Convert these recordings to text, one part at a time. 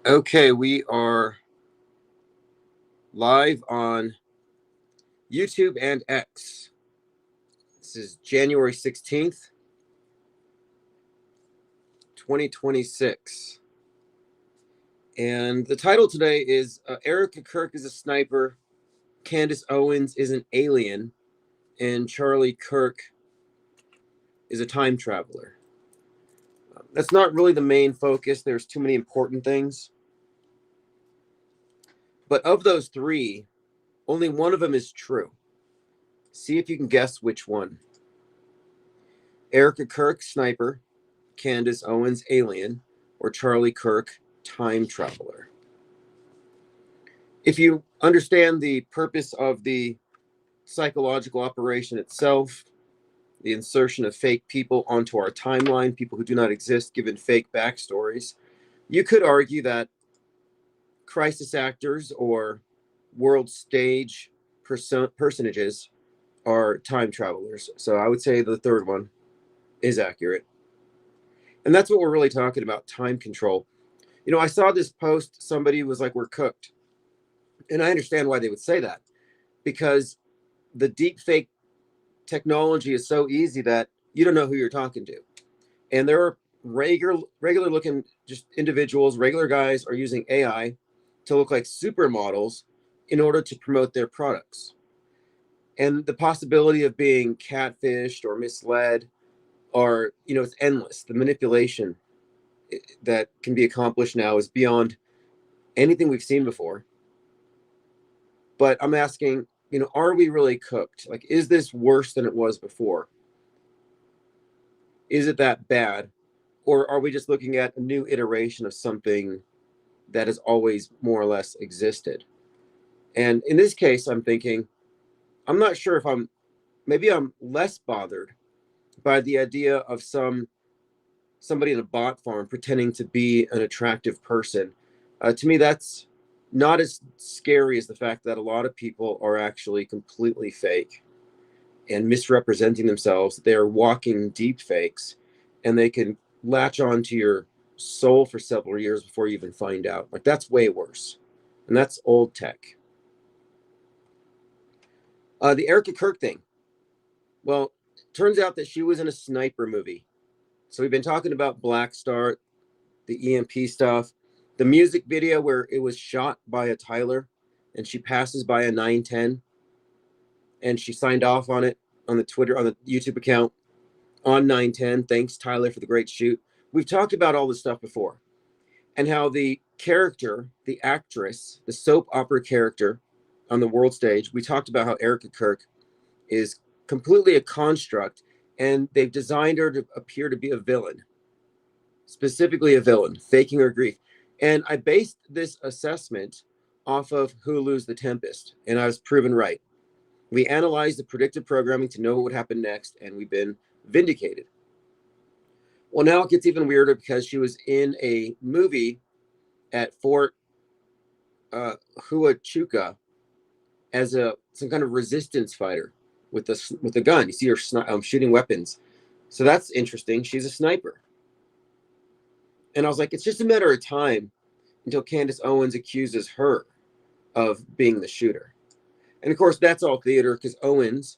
Okay, we are live on YouTube and X. This is January 16th, 2026. And the title today is Erica Kirk is a sniper, Candace Owens is an alien, and Charlie Kirk is a time traveler. That's not really the main focus. There's too many important things. But of those three, only one of them is true. See if you can guess which one. Erica Kirk, sniper, Candace Owens, alien, or Charlie Kirk, time traveler. If you understand the purpose of the psychological operation itself, the insertion of fake people onto our timeline, people who do not exist given fake backstories, you could argue that crisis actors or world stage personages are time travelers. So I would say the third one is accurate. And that's what we're really talking about, time control. You know, I saw this post, somebody was like, we're cooked. And I understand why they would say that, because the deep fake technology is so easy that you don't know who you're talking to. And there are regular looking just individuals, regular guys are using AI to look like supermodels in order to promote their products. And the possibility of being catfished or misled are, it's endless. The manipulation that can be accomplished now is beyond anything we've seen before. But I'm asking, are we really cooked? Like, is this worse than it was before? Is it that bad? Or are we just looking at a new iteration of something that has always more or less existed? And in this case, I'm thinking, I'm not sure if maybe I'm less bothered by the idea of somebody in a bot farm pretending to be an attractive person. To me, that's not as scary as the fact that a lot of people are actually completely fake and misrepresenting themselves. They're walking deep fakes, and they can latch onto your soul for several years before you even find out. Like, that's way worse. And that's old tech. The Erica Kirk thing. Well, turns out that she was in a sniper movie. So we've been talking about Black Star, the EMP stuff, the music video where it was shot by a Tyler and she passes by a 910 and she signed off on it on the YouTube account on 910. Thanks, Tyler, for the great shoot. We've talked about all this stuff before and how the character, the actress, the soap opera character on the world stage, we talked about how Erica Kirk is completely a construct and they've designed her to appear to be a villain, specifically a villain, faking her grief. And I based this assessment off of Hulu's The Tempest, and I was proven right. We analyzed the predictive programming to know what would happen next, and we've been vindicated. Well, now it gets even weirder because she was in a movie at Fort Huachuca as some kind of resistance fighter with a gun. You see her shooting weapons. So that's interesting. She's a sniper. And I was like, it's just a matter of time until Candace Owens accuses her of being the shooter. And of course, that's all theater because Owens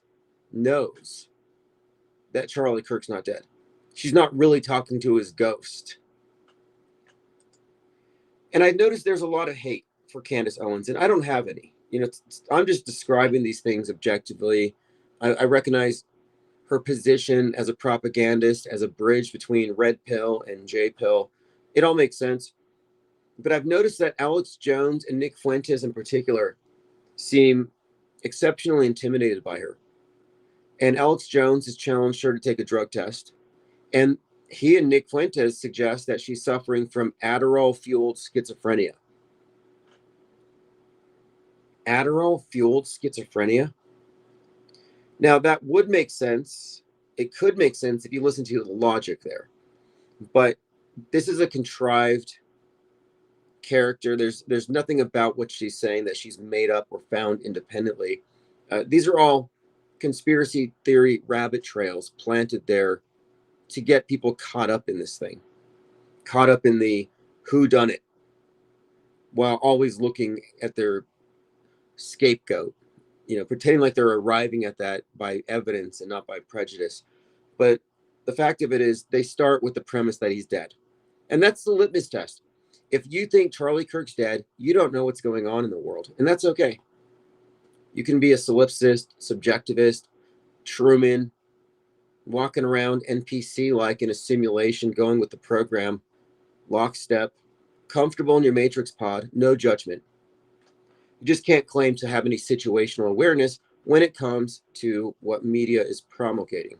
knows that Charlie Kirk's not dead. She's not really talking to his ghost. And I noticed there's a lot of hate for Candace Owens, and I don't have any. I'm just describing these things objectively. I recognize her position as a propagandist, as a bridge between red pill and J pill. It all makes sense. But I've noticed that Alex Jones and Nick Fuentes in particular seem exceptionally intimidated by her. And Alex Jones has challenged her to take a drug test. And he and Nick Fuentes suggest that she's suffering from Adderall-fueled schizophrenia. Adderall-fueled schizophrenia? Now, that would make sense. It could make sense if you listen to the logic there. But this is a contrived character. There's nothing about what she's saying that she's made up or found independently. These are all conspiracy theory rabbit trails planted there to get people caught up in this thing, caught up in the whodunit. while always looking at their scapegoat, pretending like they're arriving at that by evidence and not by prejudice. But the fact of it is, they start with the premise that he's dead. And that's the litmus test. If you think Charlie Kirk's dead, you don't know what's going on in the world. And that's okay. You can be a solipsist, subjectivist, Truman, walking around NPC like in a simulation, going with the program, lockstep, comfortable in your matrix pod, no judgment. You just can't claim to have any situational awareness when it comes to what media is promulgating.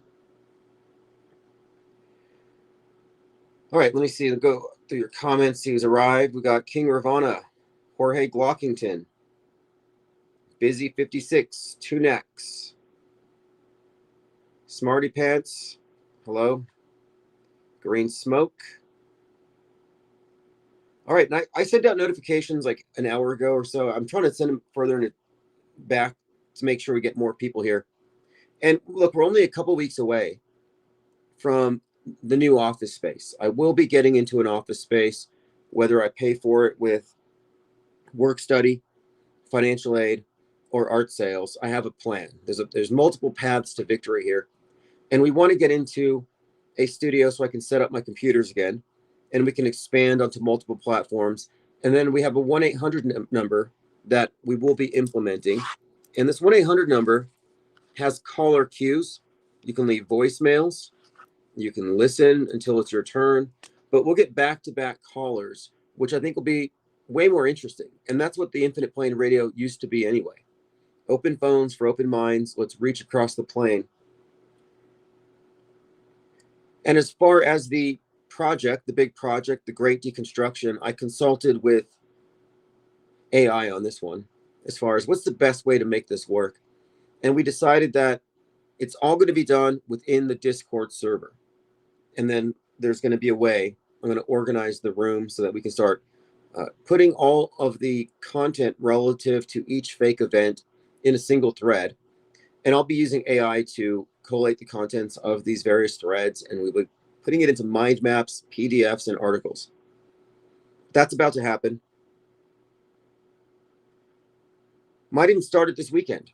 All right, let me see. Let's go through your comments. See who's arrived. We got King Ravana, Jorge Glockington, Busy 56, Two Necks, Smarty Pants, hello, Green Smoke. All right, and I sent out notifications like an hour ago or so. I'm trying to send them further back to make sure we get more people here. And look, we're only a couple weeks away from the new office space. I will be getting into an office space, whether I pay for it with work study, financial aid, or art sales. I have a plan. There's multiple paths to victory here. And we want to get into a studio so I can set up my computers again, and we can expand onto multiple platforms. And then we have a 1-800 number that we will be implementing. And this 1-800 number has caller queues. You can leave voicemails. You can listen until it's your turn. But we'll get back-to-back callers, which I think will be way more interesting. And that's what the Infinite Plane Radio used to be anyway. Open phones for open minds. Let's reach across the plane. And as far as the project, the big project, the great deconstruction, I consulted with AI on this one as far as what's the best way to make this work. And we decided that it's all going to be done within the Discord server. And then there's going to be a way I'm going to organize the room so that we can start putting all of the content relative to each fake event in a single thread. And I'll be using AI to collate the contents of these various threads, and we'll be putting it into mind maps, PDFs, and articles. That's about to happen. Might even start it this weekend.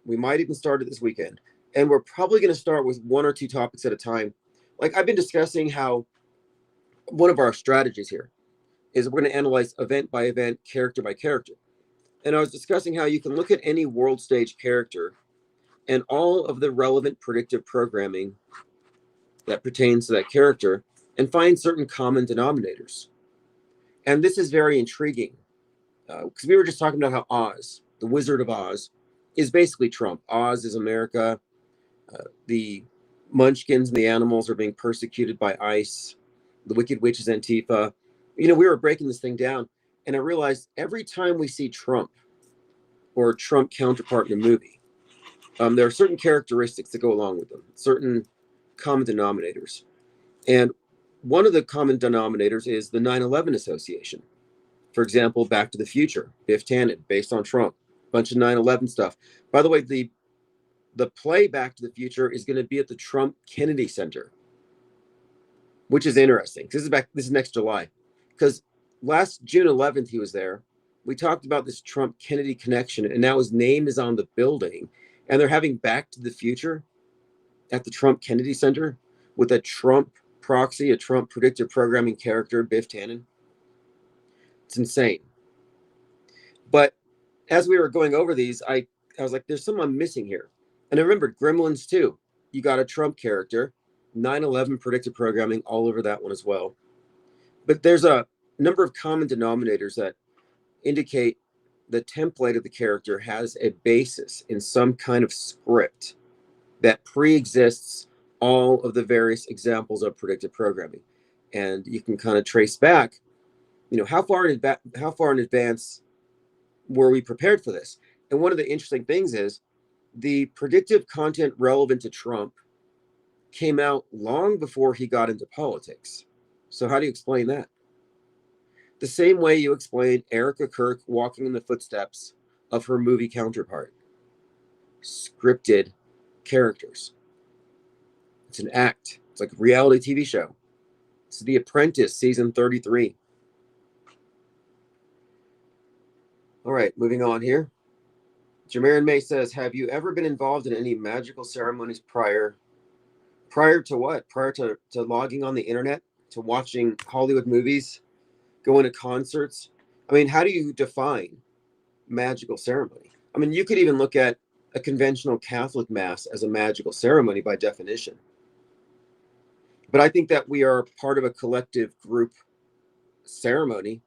We might even start it this weekend. And we're probably going to start with 1 or 2 topics at a time. Like I've been discussing how one of our strategies here is we're going to analyze event by event, character by character. And I was discussing how you can look at any world stage character and all of the relevant predictive programming that pertains to that character and find certain common denominators. And this is very intriguing because we were just talking about how Oz, the Wizard of Oz, is basically Trump. Oz is America. The Munchkins and the animals are being persecuted by ICE. The Wicked Witch is Antifa. We were breaking this thing down, and I realized every time we see Trump or a Trump counterpart in a movie, there are certain characteristics that go along with them, certain common denominators. And one of the common denominators is the 9/11 association. For example, Back to the Future, Biff Tannen, based on Trump, bunch of 9/11 stuff. By the way, the play Back to the Future is going to be at the Trump Kennedy Center, which is interesting. This is next July, because last June 11th he was there. We talked about this Trump Kennedy connection, and now his name is on the building, and they're having Back to the Future at the Trump Kennedy Center with a Trump proxy, a Trump predictive programming character, Biff Tannen. It's insane. But as we were going over these, I was like, there's something I'm missing here. And I remembered Gremlins 2. You got a Trump character, 9/11 predictive programming all over that one as well. But there's a number of common denominators that indicate the template of the character has a basis in some kind of script that pre-exists all of the various examples of predictive programming. And you can kind of trace back, how far in advance were we prepared for this? And one of the interesting things is the predictive content relevant to Trump came out long before he got into politics. So how do you explain that? The same way you explain Erica Kirk walking in the footsteps of her movie counterpart. Scripted characters. It's an act. It's like a reality TV show. It's The Apprentice, season 33. All right, moving on here. Jermaine May says, have you ever been involved in any magical ceremonies prior to what? Prior to logging on the internet, to watching Hollywood movies, going to concerts? I mean, how do you define magical ceremony? I mean, you could even look at a conventional Catholic mass as a magical ceremony by definition. But I think that we are part of a collective group ceremony.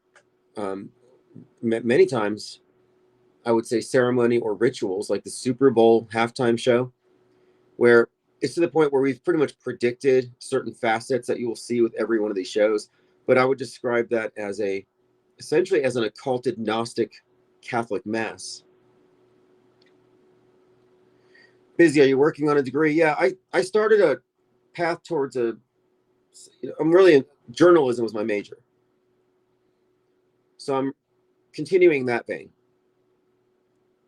Many times, I would say ceremony or rituals like the Super Bowl halftime show, where it's to the point where we've pretty much predicted certain facets that you will see with every one of these shows. But I would describe that as essentially as an occulted Gnostic Catholic mass. Busy, are you working on a degree? Yeah, I started a path towards I'm really, journalism was my major. So I'm continuing that vein.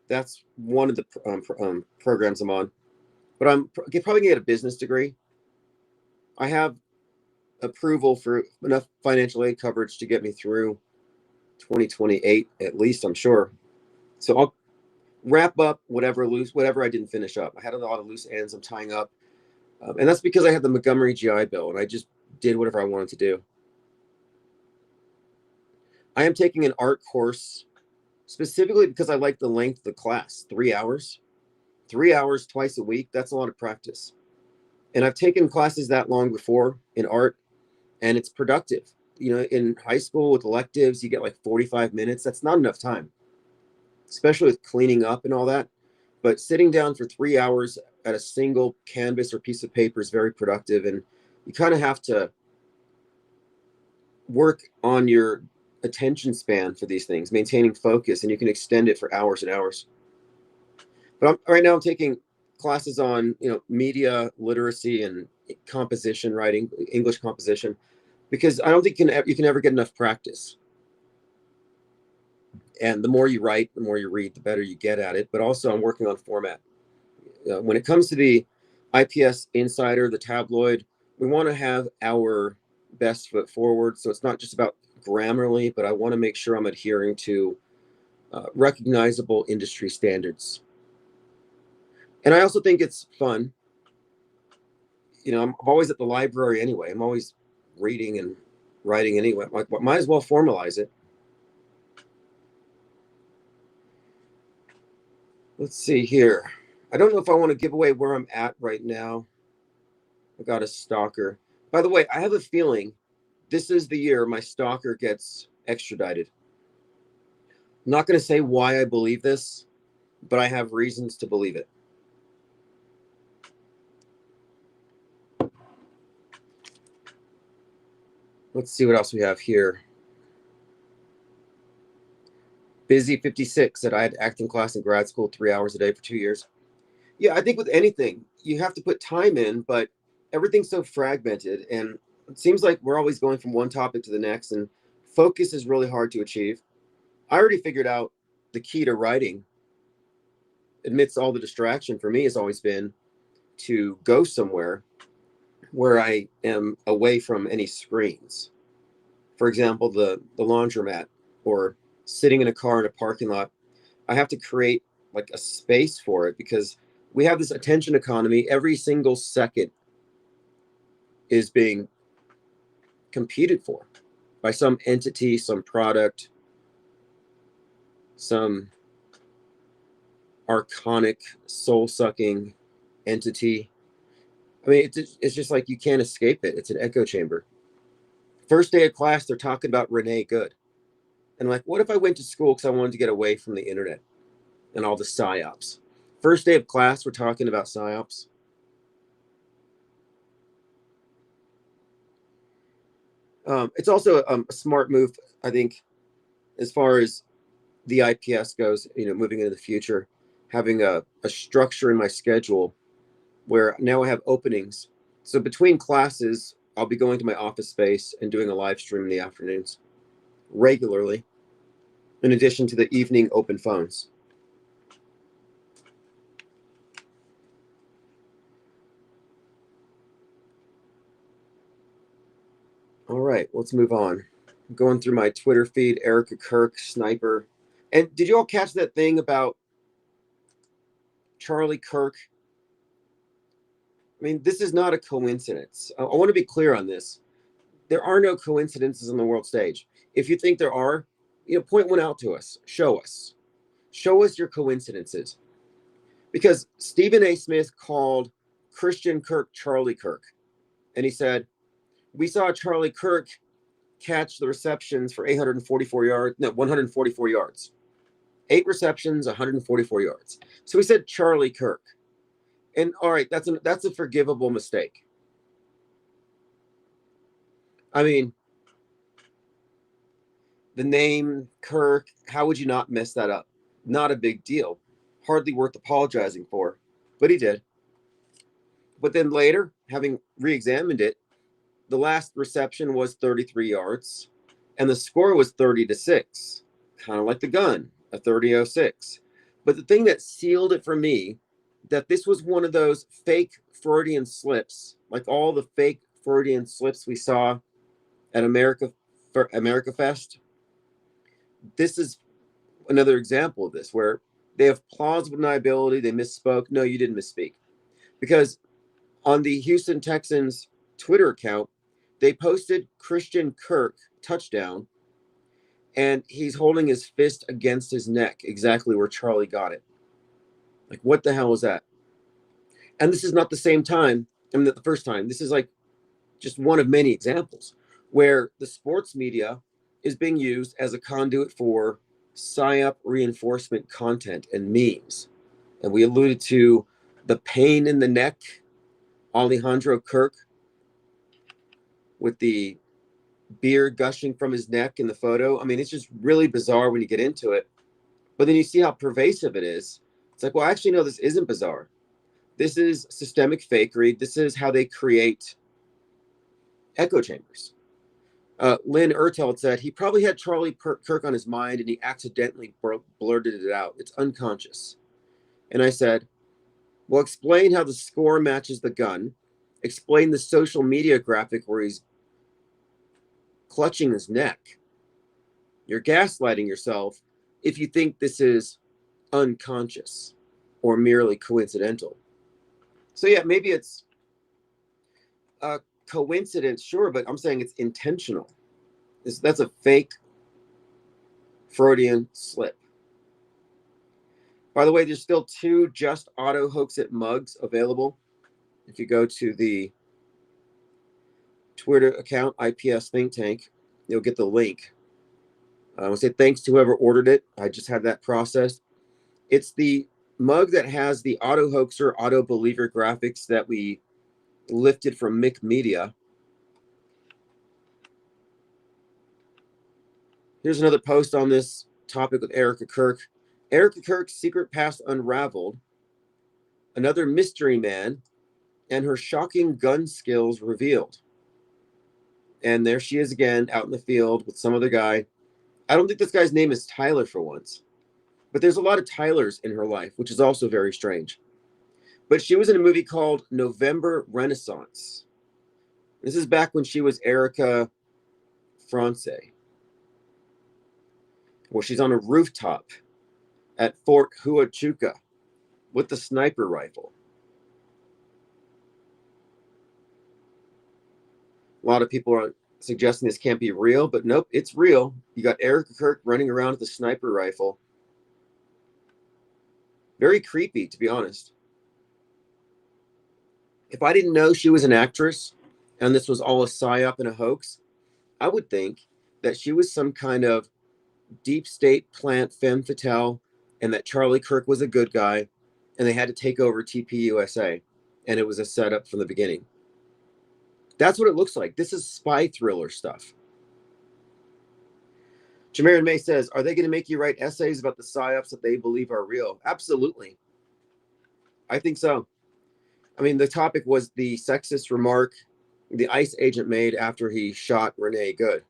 That's one of the programs I'm on. But I'm probably going to get a business degree. I have approval for enough financial aid coverage to get me through 2028 at least, I'm sure. So I'll wrap up whatever I didn't finish up. I had a lot of loose ends I'm tying up, and that's because I had the Montgomery GI Bill, and I just did whatever I wanted to do. I am taking an art course specifically because I like the length of the class, 3 hours. 3 hours twice a week, that's a lot of practice. And I've taken classes that long before in art, and it's productive. You know, in high school with electives, you get like 45 minutes. That's not enough time, especially with cleaning up and all that. But sitting down for 3 hours at a single canvas or piece of paper is very productive. And you kind of have to work on your attention span for these things, maintaining focus, and you can extend it for hours and hours. But right now I'm taking classes on, media literacy and composition writing, English composition, because I don't think you can ever get enough practice. And the more you write, the more you read, the better you get at it. But also I'm working on format. When it comes to the IPS Insider, the tabloid, we want to have our best foot forward. So it's not just about Grammarly, but I want to make sure I'm adhering to recognizable industry standards. And I also think it's fun. I'm always at the library anyway. I'm always reading and writing anyway. Might as well formalize it. Let's see here. I don't know if I want to give away where I'm at right now. I got a stalker. By the way, I have a feeling this is the year my stalker gets extradited. I'm not going to say why I believe this, but I have reasons to believe it. Let's see what else we have here. Busy 56 said I had acting class in grad school 3 hours a day for 2 years. Yeah, I think with anything, you have to put time in, but everything's so fragmented, and it seems like we're always going from one topic to the next, and focus is really hard to achieve. I already figured out the key to writing, amidst all the distraction for me, has always been to go somewhere where I am away from any screens. For example, the laundromat, or sitting in a car in a parking lot. I have to create like a space for it because we have this attention economy. Every single second is being competed for by some entity, some product, some archonic, soul-sucking entity. I mean, it's just like you can't escape it. It's an echo chamber. First day of class, they're talking about Renee Good. And I'm like, what if I went to school because I wanted to get away from the internet and all the psyops? First day of class, we're talking about psyops. It's also a smart move, I think, as far as the IPS goes, moving into the future, having a structure in my schedule where now I have openings. So between classes, I'll be going to my office space and doing a live stream in the afternoons regularly, in addition to the evening open phones. All right, let's move on. I'm going through my Twitter feed, Erica Kirk, Sniper. And did you all catch that thing about Charlie Kirk? I mean, this is not a coincidence. I want to be clear on this. There are no coincidences on the world stage. If you think there are, point one out to us. Show us your coincidences. Because Stephen A. Smith called Christian Kirk Charlie Kirk. And he said, we saw Charlie Kirk catch the receptions for 144 yards. 8 receptions, 144 yards. So he said Charlie Kirk. And all right, that's a forgivable mistake. I mean, the name Kirk, how would you not mess that up? Not a big deal. Hardly worth apologizing for, but he did. But then later, having re-examined it, the last reception was 33 yards, and the score was 30-6, kind of like the gun, a 30-06. But the thing that sealed it for me, that this was one of those fake Freudian slips, like all the fake Freudian slips we saw at America Fest. This is another example of this, where they have plausible deniability. They misspoke. No, you didn't misspeak. Because on the Houston Texans Twitter account, they posted Christian Kirk touchdown, and he's holding his fist against his neck, exactly where Charlie got it. Like, what the hell is that? And this is not the same time. I mean, the first time. This is like just one of many examples where the sports media is being used as a conduit for psyop reinforcement content and memes. And we alluded to the pain in the neck, Alejandro Kirk, with the beard gushing from his neck in the photo. I mean, it's just really bizarre when you get into it. But then you see how pervasive it is. It's like, well, actually, no, this isn't bizarre. This is systemic fakery. This is how they create echo chambers. Lynn Erteld said he probably had Charlie Kirk on his mind and he accidentally blurted it out. It's unconscious. And I said, well, explain how the score matches the gun. Explain the social media graphic where he's clutching his neck. You're gaslighting yourself if you think this is unconscious or merely coincidental. So yeah, maybe it's a coincidence, sure, but I'm saying it's intentional. That's a fake Freudian slip. By the way, there's still 2 Just Auto Hoax It mugs available. If you go to the Twitter account, IPS Think Tank, you'll get the link. I want to say thanks to whoever ordered it. I just had that processed. It's the mug that has the auto hoaxer, auto believer graphics that we lifted from Mick Media. Here's another post on this topic with Erica Kirk. Erica Kirk's secret past unraveled. Another mystery man and her shocking gun skills revealed. And there she is again out in the field with some other guy. I don't think this guy's name is Tyler for once. But there's a lot of Tylers in her life, which is also very strange. But she was in a movie called November Renaissance. This is back when she was Erica France. Well, she's on a rooftop at Fort Huachuca with the sniper rifle. A lot of people are suggesting this can't be real, but nope, it's real. You got Erica Kirk running around with a sniper rifle. Very creepy, to be honest. If I didn't know she was an actress and this was all a psyop and a hoax, I would think that she was some kind of deep state plant femme fatale and that Charlie Kirk was a good guy and they had to take over TPUSA and it was a setup from the beginning. That's what it looks like. This is spy thriller stuff. Jamirin May says, are they going to make you write essays about the psyops that they believe are real? Absolutely. I think so. I mean, the topic was the sexist remark the ICE agent made after he shot Renee Good.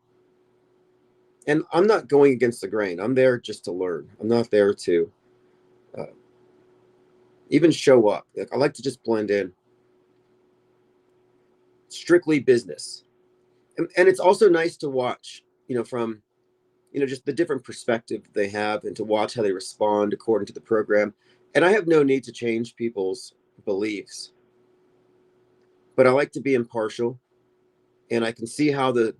And I'm not going against the grain. I'm there just to learn. I'm not there to even show up. Like, I like to just blend in. Strictly business. And it's also nice to watch, from, just the different perspective they have and to watch how they respond according to the program. And I have no need to change people's beliefs, but I like to be impartial, and I can see how the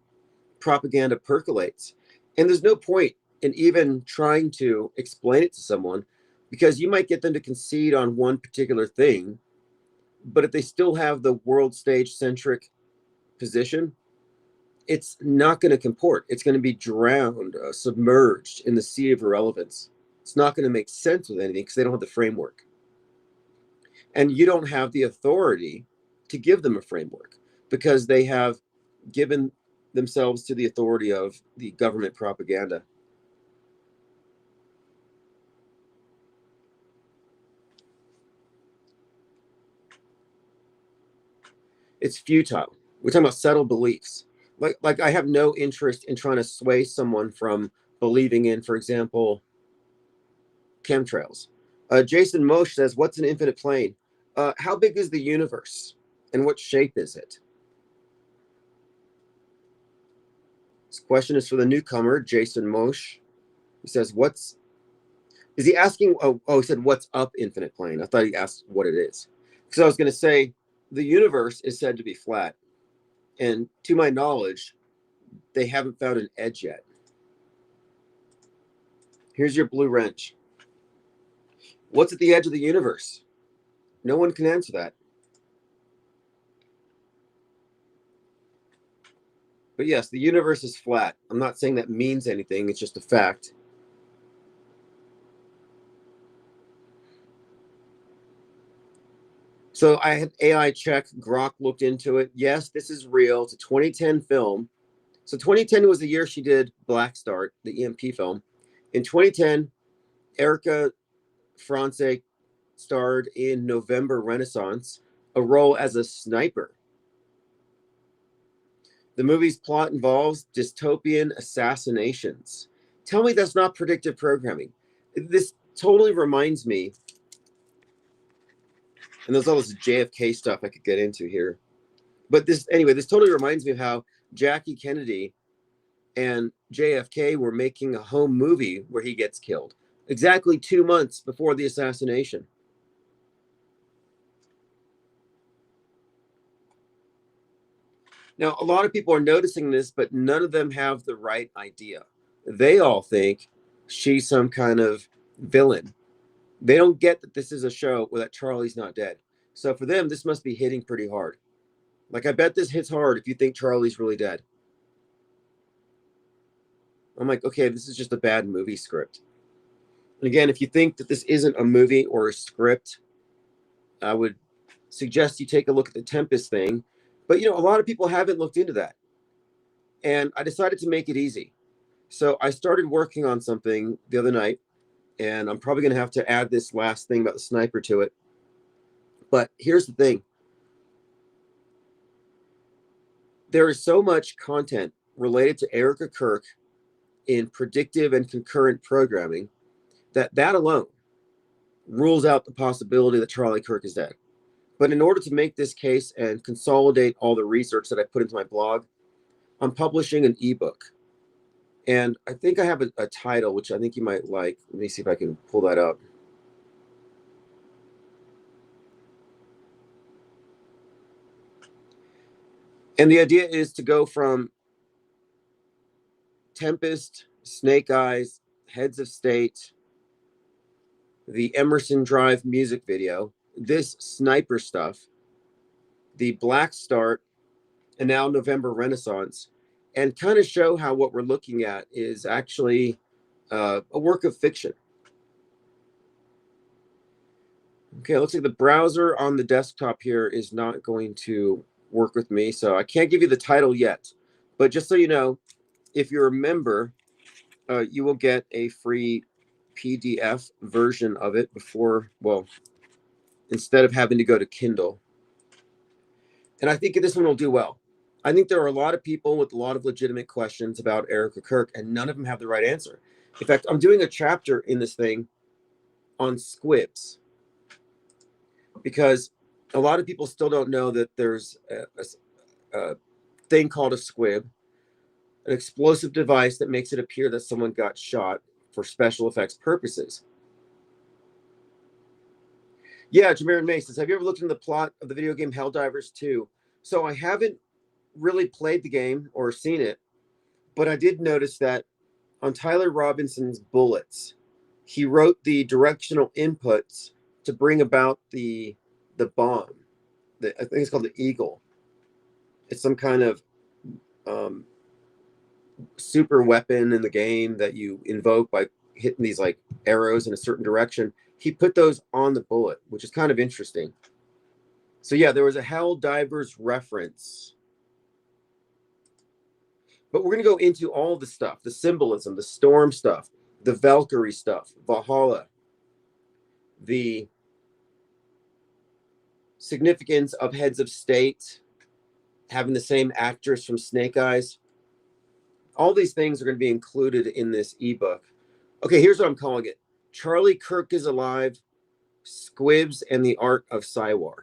propaganda percolates. And there's no point in even trying to explain it to someone, because you might get them to concede on one particular thing, but if they still have the world stage centric position, it's not going to comport. It's going to be drowned, submerged in the sea of irrelevance. It's not going to make sense with anything because they don't have the framework. And you don't have the authority to give them a framework because they have given themselves to the authority of the government propaganda. It's futile. We're talking about settled beliefs. Like I have no interest in trying to sway someone from believing in, for example, chemtrails. Jason Mosh says, "What's an infinite plane? How big is the universe, and what shape is it?" This question is for the newcomer, Jason Mosh. He says, is he asking? He said, "What's up, infinite plane?" I thought he asked what it is, because I was going to say the universe is said to be flat, and to my knowledge, they haven't found an edge yet. Here's your blue wrench. What's at the edge of the universe? No one can answer that. But yes, the universe is flat. I'm not saying that means anything. It's just a fact. So I had AI check. Grok looked into it. Yes, this is real. It's a 2010 film. So 2010 was the year she did Black Start, the EMP film. In 2010, Erica France starred in November Renaissance, a role as a sniper. The movie's plot involves dystopian assassinations. Tell me that's not predictive programming. This totally reminds me, and there's all this JFK stuff I could get into here. But this totally reminds me of how Jackie Kennedy and JFK were making a home movie where he gets killed exactly 2 months before the assassination. Now, a lot of people are noticing this, but none of them have the right idea. They all think she's some kind of villain. They don't get that this is a show where that Charlie's not dead. So for them, this must be hitting pretty hard. Like, I bet this hits hard if you think Charlie's really dead. I'm like, okay, this is just a bad movie script. And again, if you think that this isn't a movie or a script, I would suggest you take a look at the Tempest thing. But, a lot of people haven't looked into that. And I decided to make it easy. So I started working on something the other night, and I'm probably going to have to add this last thing about the sniper to it. But here's the thing. There is so much content related to Erica Kirk in predictive and concurrent programming that alone rules out the possibility that Charlie Kirk is dead. But in order to make this case and consolidate all the research that I put into my blog, I'm publishing an ebook. And I think I have a title, which I think you might like. Let me see if I can pull that up. And the idea is to go from Tempest, Snake Eyes, Heads of State, the Emerson Drive music video, this sniper stuff, the Black Start, and now November Renaissance, and kind of show how what we're looking at is actually a work of fiction. Okay, it looks like the browser on the desktop here is not going to work with me, so I can't give you the title yet. But just so you know, if you're a member, you will get a free PDF version of it instead of having to go to Kindle. And I think this one will do well. I think there are a lot of people with a lot of legitimate questions about Erica Kirk, and none of them have the right answer. In fact, I'm doing a chapter in this thing on squibs, because a lot of people still don't know that there's a thing called a squib. an explosive device that makes it appear that someone got shot for special effects purposes. Yeah, Jameer and Mace says, have you ever looked into the plot of the video game Helldivers 2? So I haven't really played the game or seen it, but I did notice that on Tyler Robinson's bullets, he wrote the directional inputs to bring about the bomb. I think it's called the Eagle. It's some kind of super weapon in the game that you invoke by hitting these like arrows in a certain direction. He put those on the bullet, which is kind of interesting. So yeah, there was a Helldivers reference. But we're going to go into all the stuff, the symbolism, the storm stuff, the Valkyrie stuff, Valhalla, the significance of heads of state, having the same actress from Snake Eyes. All these things are going to be included in this ebook. Okay, here's what I'm calling it. Charlie Kirk is Alive, Squibs and the Art of Cywar.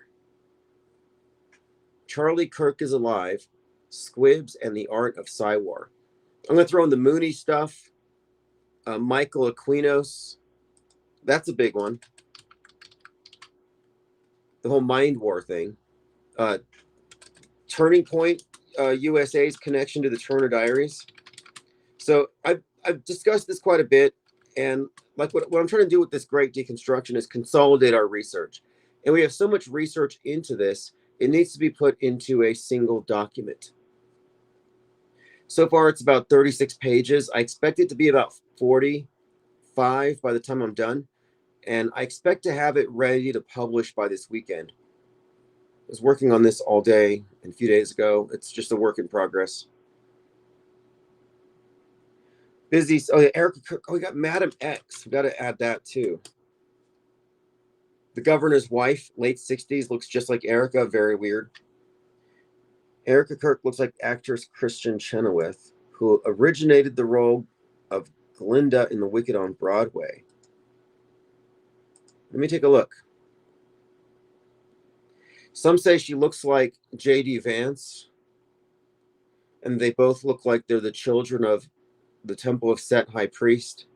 Charlie Kirk is Alive, Squibs and the Art of Cywar. I'm going to throw in the Mooney stuff, Michael Aquinos. That's a big one. The whole Mind War thing. Turning Point, USA's connection to the Turner Diaries. So I've discussed this quite a bit, and like what I'm trying to do with this great deconstruction is consolidate our research. And we have so much research into this, it needs to be put into a single document. So far, it's about 36 pages. I expect it to be about 45 by the time I'm done, and I expect to have it ready to publish by this weekend. I was working on this all day and a few days ago. It's just a work in progress. Busy. Oh, yeah, Erica Kirk. Oh, we got Madam X. We got to add that too. The governor's wife, late 60s, looks just like Erica. Very weird. Erica Kirk looks like actress Kristen Chenoweth, who originated the role of Glinda in The Wicked on Broadway. Let me take a look. Some say she looks like J.D. Vance, and they both look like they're the children of the Temple of Set High Priest.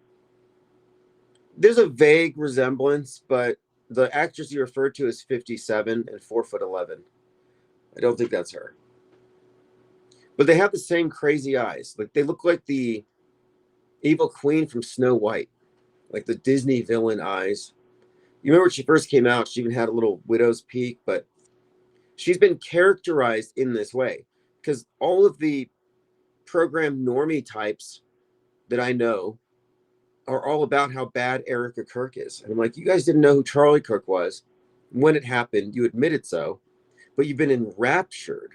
There's a vague resemblance, but the actress you referred to is 57 and 4'11". I don't think that's her. But they have the same crazy eyes. Like they look like the evil queen from Snow White, like the Disney villain eyes. You remember when she first came out, she even had a little widow's peak, but she's been characterized in this way because all of the program normie types that I know are all about how bad Erica Kirk is. And I'm like, you guys didn't know who Charlie Kirk was when it happened. You admitted so, but you've been enraptured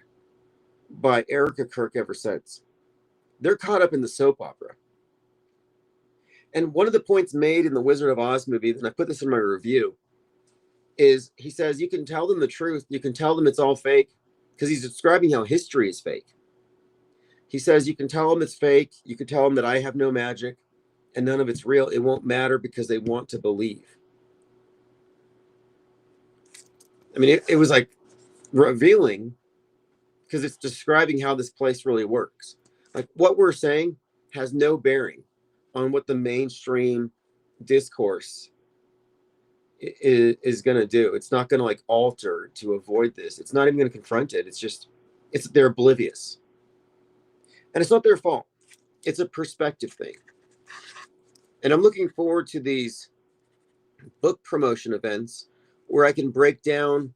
by Erica Kirk ever since. They're caught up in the soap opera. And one of the points made in the Wizard of Oz movie, and I put this in my review, is he says you can tell them the truth. You can tell them it's all fake because he's describing how history is fake. He says you can tell them it's fake. You can tell them that I have no magic and none of it's real. It won't matter because they want to believe. I mean, it was like revealing because it's describing how this place really works. Like what we're saying has no bearing on what the mainstream discourse is going to do. It's not going to like alter to avoid this. It's not even going to confront it. They're oblivious. And it's not their fault. It's a perspective thing. And I'm looking forward to these book promotion events where I can break down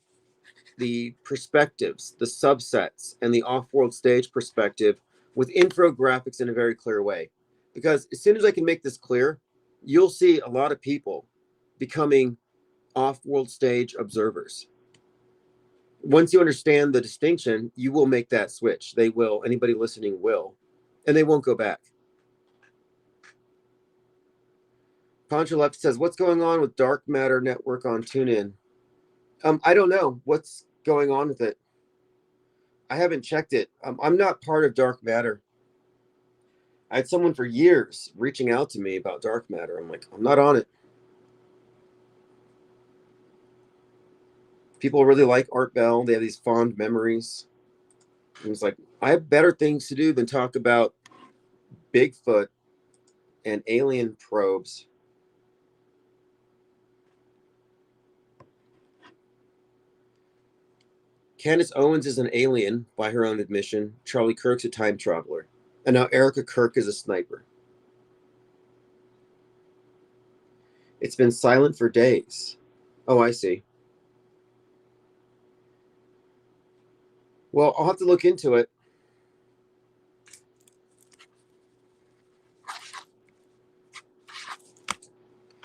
the perspectives, the subsets, and the off-world stage perspective with infographics in a very clear way. Because as soon as I can make this clear, you'll see a lot of people becoming off-world stage observers. Once you understand the distinction, you will make that switch. They will. Anybody listening will. And they won't go back. Poncho Left says, what's going on with Dark Matter Network on TuneIn? I don't know what's going on with it. I haven't checked it. I'm not part of Dark Matter. I had someone for years reaching out to me about Dark Matter. I'm like, I'm not on it. People really like Art Bell. They have these fond memories. It was like, I have better things to do than talk about Bigfoot and alien probes. Candace Owens is an alien, by her own admission. Charlie Kirk's a time traveler. And now Erica Kirk is a sniper. It's been silent for days. Oh, I see. Well, I'll have to look into it.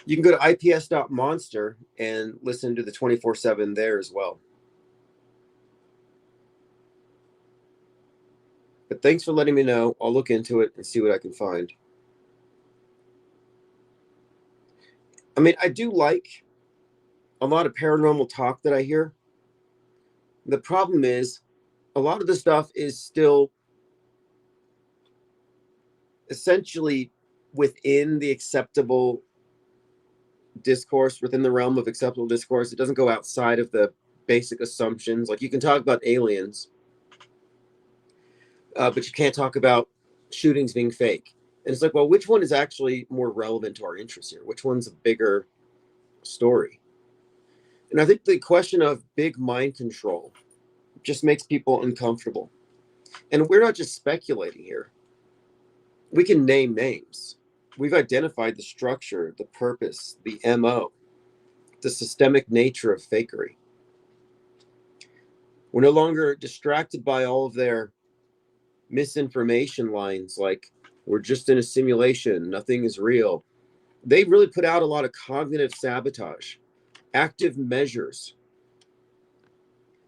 You can go to ips.monster and listen to the 24/7 there as well. But thanks for letting me know. I'll look into it and see what I can find. I mean, I do like a lot of paranormal talk that I hear. The problem is a lot of the stuff is still essentially within the acceptable discourse, within the realm of acceptable discourse. It doesn't go outside of the basic assumptions. Like you can talk about aliens, but you can't talk about shootings being fake. And it's like, well, which one is actually more relevant to our interests here? Which one's a bigger story? And I think the question of big mind control just makes people uncomfortable. And we're not just speculating here. We can name names. We've identified the structure, the purpose, the MO, the systemic nature of fakery. We're no longer distracted by all of their misinformation lines like, we're just in a simulation, nothing is real. They really put out a lot of cognitive sabotage, active measures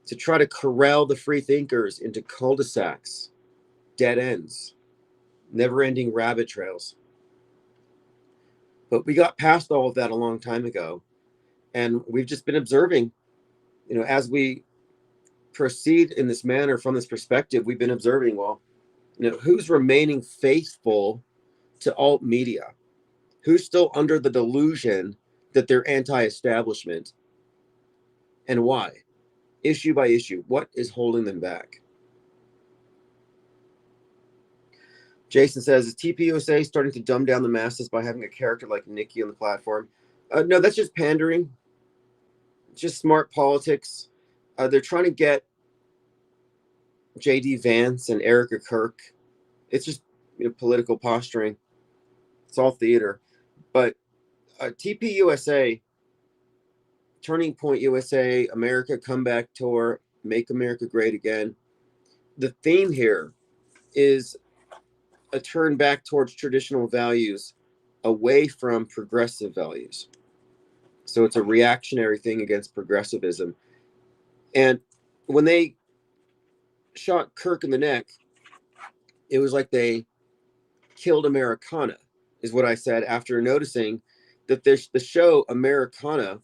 to try to corral the free thinkers into cul-de-sacs, dead ends, never-ending rabbit trails. But we got past all of that a long time ago, and we've just been observing, as we proceed in this manner from this perspective, we've been observing, well, who's remaining faithful to alt media? Who's still under the delusion that they're anti-establishment, and why? Issue by issue, what is holding them back? Jason says, is TPUSA starting to dumb down the masses by having a character like Nikki on the platform? No, that's just pandering. It's just smart politics. They're trying to get JD Vance and Erica Kirk. It's just political posturing. It's all theater. But TPUSA, Turning Point USA, America Comeback Tour, Make America Great Again. The theme here is a turn back towards traditional values, away from progressive values. So it's a reactionary thing against progressivism. And when they shot Kirk in the neck, it was like they killed Americana, is what I said after noticing that the show Americana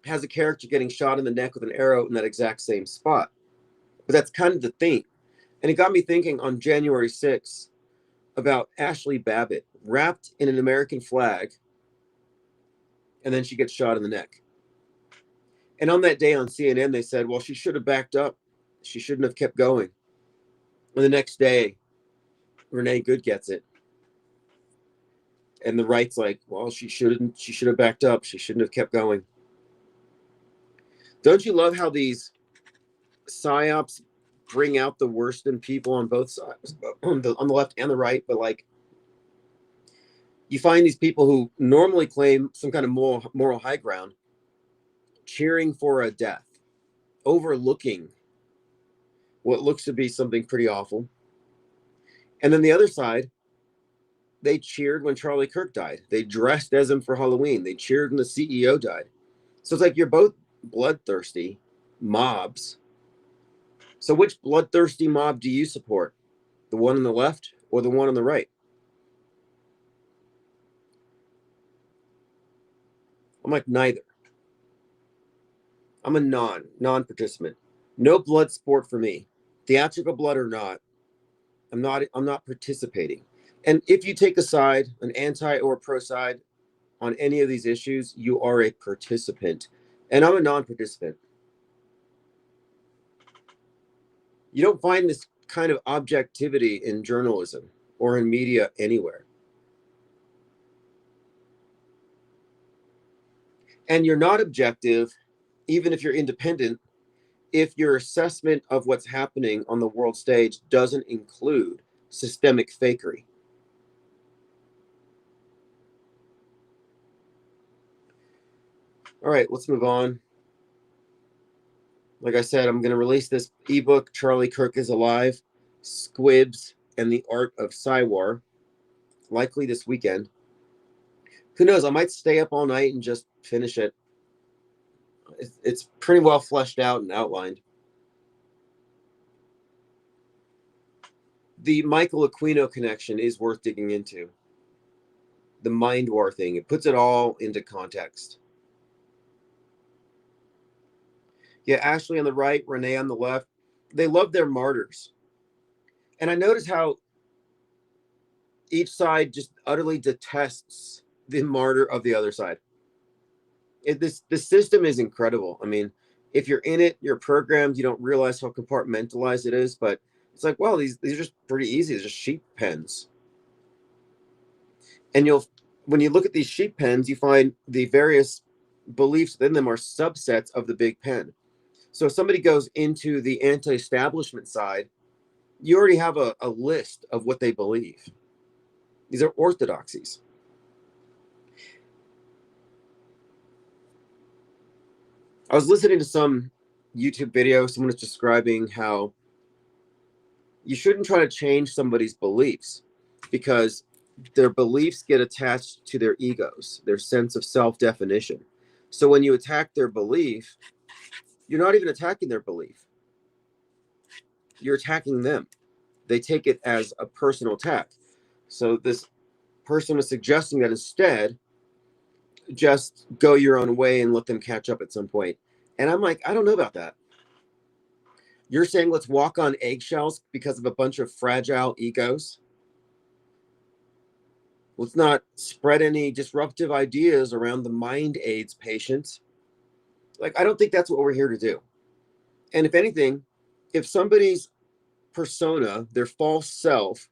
has a character getting shot in the neck with an arrow in that exact same spot. But that's kind of the theme. And it got me thinking on January 6th about Ashley Babbitt wrapped in an American flag, and then she gets shot in the neck. And on that day on CNN, they said, well, she should have backed up. She shouldn't have kept going. And the next day, Renee Good gets it. And the right's like, well, she should have backed up. She shouldn't have kept going. Don't you love how these psyops bring out the worst in people on both sides, on the left and the right? But like, you find these people who normally claim some kind of moral high ground, cheering for a death, overlooking what looks to be something pretty awful. And then the other side, they cheered when Charlie Kirk died. They dressed as him for Halloween. They cheered when the CEO died. So it's like you're both bloodthirsty mobs. So which bloodthirsty mob do you support? The one on the left or the one on the right? I'm like, neither. I'm a non-participant. No blood sport for me. Theatrical blood or not, I'm not participating. And if you take a side, an anti or pro side on any of these issues, you are a participant. And I'm a non-participant. You don't find this kind of objectivity in journalism. or in media anywhere. And you're not objective, even if you're independent, if your assessment of what's happening on the world stage doesn't include systemic fakery. All right, let's move on. Like I said, I'm going to release this ebook, Charlie Kirk is Alive, Squibs, and the Art of Psywar, likely this weekend. Who knows? I might stay up all night and just finish it. It's pretty well fleshed out and outlined. The Michael Aquino connection is worth digging into. The mind war thing, it puts it all into context. Yeah, Ashley on the right, Renee on the left. They love their martyrs. And I notice how each side just utterly detests the martyr of the other side. The system is incredible. I mean, if you're in it, you're programmed, you don't realize how compartmentalized it is, but it's like, well, these are just pretty easy. They're just sheep pens. And when you look at these sheep pens, you find the various beliefs within them are subsets of the big pen. So if somebody goes into the anti-establishment side, you already have a list of what they believe. These are orthodoxies. I was listening to some YouTube video. Someone was describing how you shouldn't try to change somebody's beliefs because their beliefs get attached to their egos, their sense of self-definition. So when you attack their belief, you're not even attacking their belief. You're attacking them. They take it as a personal attack. So this person was suggesting that instead, just go your own way and let them catch up at some point. And I'm like, I don't know about that. You're saying let's walk on eggshells because of a bunch of fragile egos? Let's not spread any disruptive ideas around the mind aids patients. Like, I don't think that's what we're here to do. And if anything, if somebody's persona, their false self,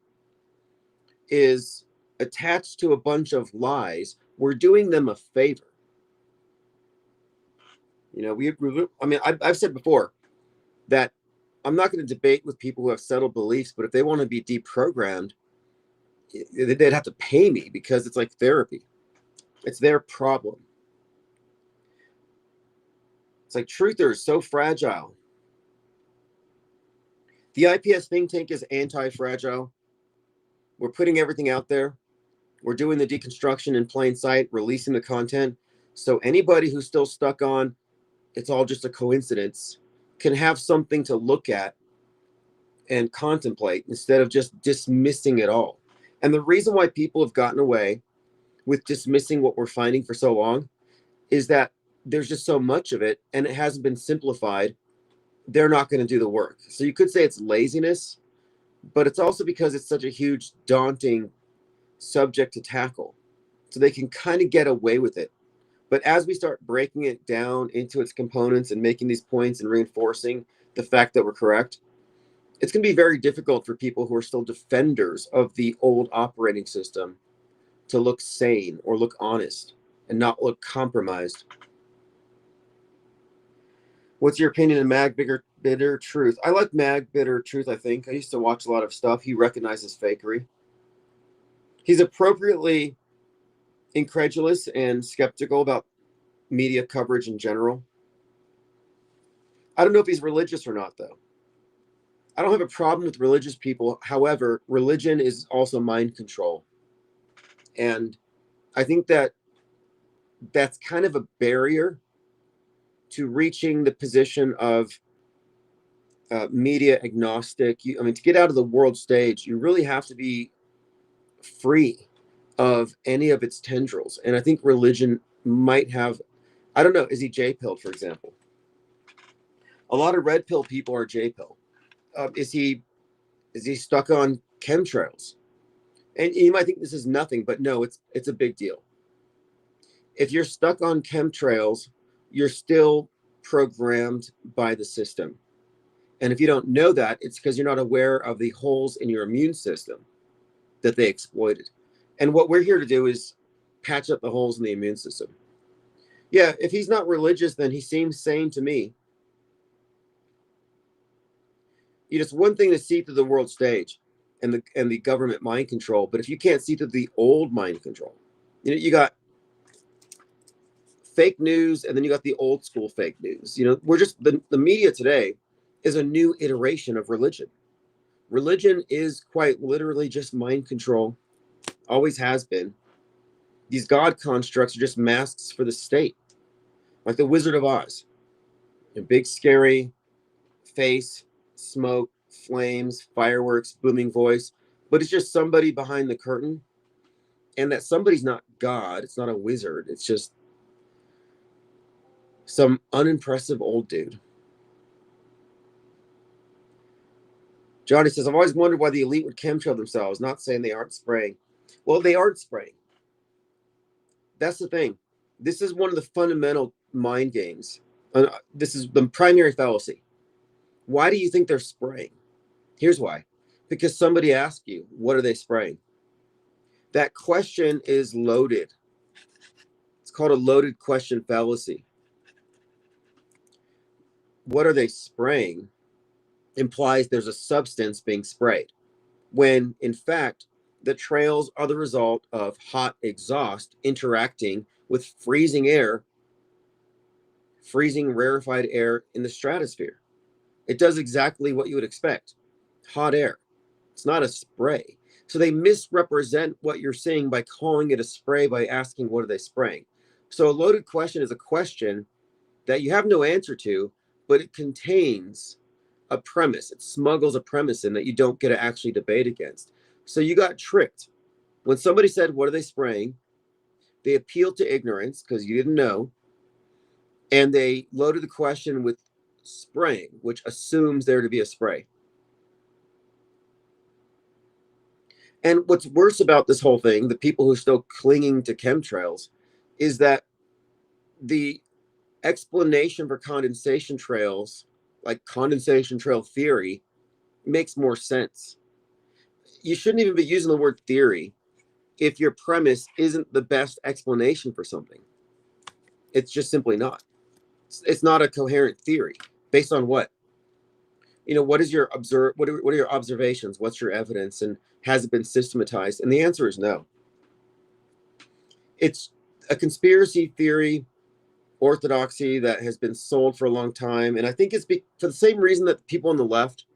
is attached to a bunch of lies, we're doing them a favor. You know, I've said before that I'm not going to debate with people who have settled beliefs, but if they want to be deprogrammed, they'd have to pay me because it's like therapy. It's their problem. It's like truthers are so fragile. The IPS think tank is anti-fragile. We're putting everything out there. We're doing the deconstruction in plain sight, releasing the content. So anybody who's still stuck on it's all just a coincidence can have something to look at and contemplate instead of just dismissing it all. And the reason why people have gotten away with dismissing what we're finding for so long is that there's just so much of it and it hasn't been simplified. They're not going to do the work. So you could say it's laziness, but it's also because it's such a huge, daunting subject to tackle. So they can kind of get away with it. But as we start breaking it down into its components and making these points and reinforcing the fact that we're correct, it's going to be very difficult for people who are still defenders of the old operating system to look sane or look honest and not look compromised. What's your opinion of Mag Bitter Truth? I like Mag Bitter Truth, I think. I used to watch a lot of stuff. He recognizes fakery. He's appropriately incredulous and skeptical about media coverage in general. I don't know if he's religious or not, though. I don't have a problem with religious people. However, religion is also mind control. And I think that that's kind of a barrier to reaching the position of media agnostic. To get out of the world stage, you really have to be free of any of its tendrils. And I think religion might have, I don't know, is he J-pilled, for example? A lot of red pill people are J-pill. Is he stuck on chemtrails? And you might think this is nothing, but no, it's a big deal. If you're stuck on chemtrails, you're still programmed by the system. And if you don't know that, it's because you're not aware of the holes in your immune system that they exploited. And what we're here to do is patch up the holes in the immune system. Yeah, if he's not religious, then he seems sane to me. It's one thing to see through the world stage and the government mind control, but if you can't see through the old mind control, you got fake news, and then you got the old school fake news. We're just the media today is a new iteration of religion. Religion is quite literally just mind control, always has been. These God constructs are just masks for the state, like the Wizard of Oz. A big, scary face, smoke, flames, fireworks, booming voice, but it's just somebody behind the curtain. And that somebody's not God, it's not a wizard, it's just some unimpressive old dude. Johnny says, I've always wondered why the elite would chemtrail themselves, not saying they aren't spraying. Well, they aren't spraying. That's the thing. This is one of the fundamental mind games. This is the primary fallacy. Why do you think they're spraying? Here's why. Because somebody asked you, what are they spraying? That question is loaded. It's called a loaded question fallacy. What are they spraying implies there's a substance being sprayed, when in fact, the trails are the result of hot exhaust interacting with freezing air, freezing rarefied air in the stratosphere. It does exactly what you would expect. Hot air. It's not a spray. So they misrepresent what you're seeing by calling it a spray by asking, what are they spraying? So a loaded question is a question that you have no answer to, but it contains a premise. It smuggles a premise in that you don't get to actually debate against. So you got tricked. When somebody said, what are they spraying? They appealed to ignorance because you didn't know. And they loaded the question with spraying, which assumes there to be a spray. And what's worse about this whole thing, the people who are still clinging to chemtrails, is that the explanation for condensation trails, like condensation trail theory, makes more sense. You shouldn't even be using the word theory if your premise isn't the best explanation for something. It's just simply not. It's not a coherent theory. Based on what? What is your what are your observations? What's your evidence? And has it been systematized? And the answer is no. It's a conspiracy theory orthodoxy that has been sold for a long time. And I think it's for the same reason that people on the left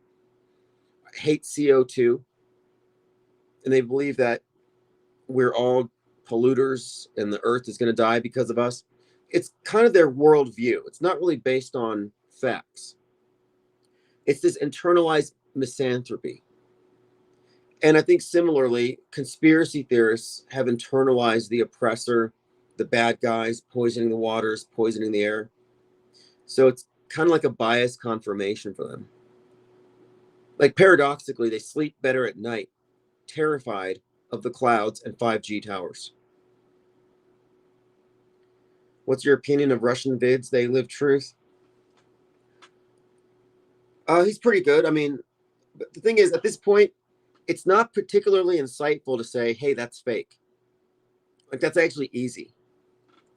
hate CO2. And they believe that we're all polluters and the earth is going to die because of us. It's kind of their worldview. It's not really based on facts. It's this internalized misanthropy. And I think similarly, conspiracy theorists have internalized the oppressor, the bad guys, poisoning the waters, poisoning the air. So it's kind of like a bias confirmation for them. Like paradoxically, they sleep better at night, terrified of the clouds and 5G towers. What's your opinion of Russian vids? They live truth. He's pretty good. I mean, the thing is, at this point, it's not particularly insightful to say, hey, that's fake. Like, that's actually easy.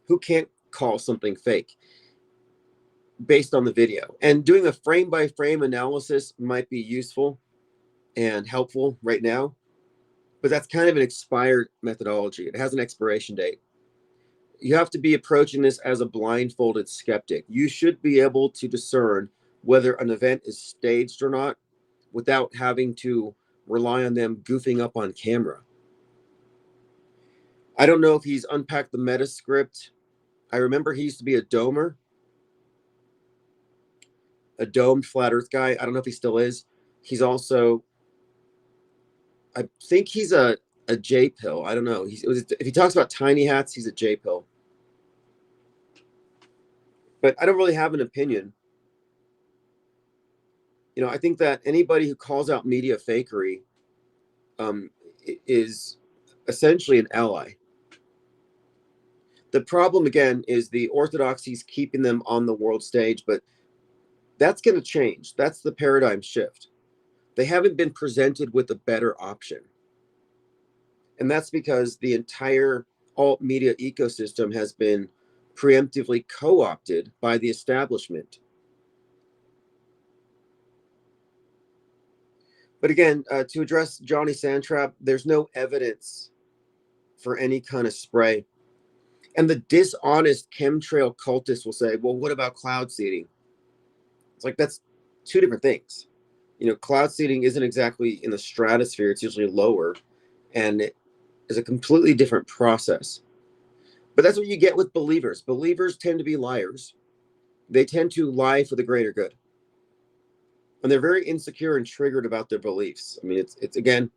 Who can't call something fake based on the video? And doing a frame-by-frame analysis might be useful and helpful right now, but that's kind of an expired methodology. It has an expiration date. You have to be approaching this as a blindfolded skeptic. You should be able to discern whether an event is staged or not without having to rely on them goofing up on camera. I don't know if he's unpacked the meta script. I remember he used to be a domer, a domed flat earth guy. I don't know if he still is. He's also, I think he's a J pill. I don't know. If he talks about tiny hats, he's a J pill. But I don't really have an opinion. I think that anybody who calls out media fakery is essentially an ally. The problem, again, is the orthodoxies keeping them on the world stage, but that's going to change. That's the paradigm shift. They haven't been presented with a better option. And that's because the entire alt media ecosystem has been preemptively co-opted by the establishment. But again, to address Johnny Sandtrap, there's no evidence for any kind of spray. And the dishonest chemtrail cultists will say, well, what about cloud seeding? It's like, that's two different things. Cloud seeding isn't exactly in the stratosphere, it's usually lower, and it is a completely different process. But that's what you get with believers. Believers tend to be liars. They tend to lie for the greater good. And they're very insecure and triggered about their beliefs. I mean, it's again,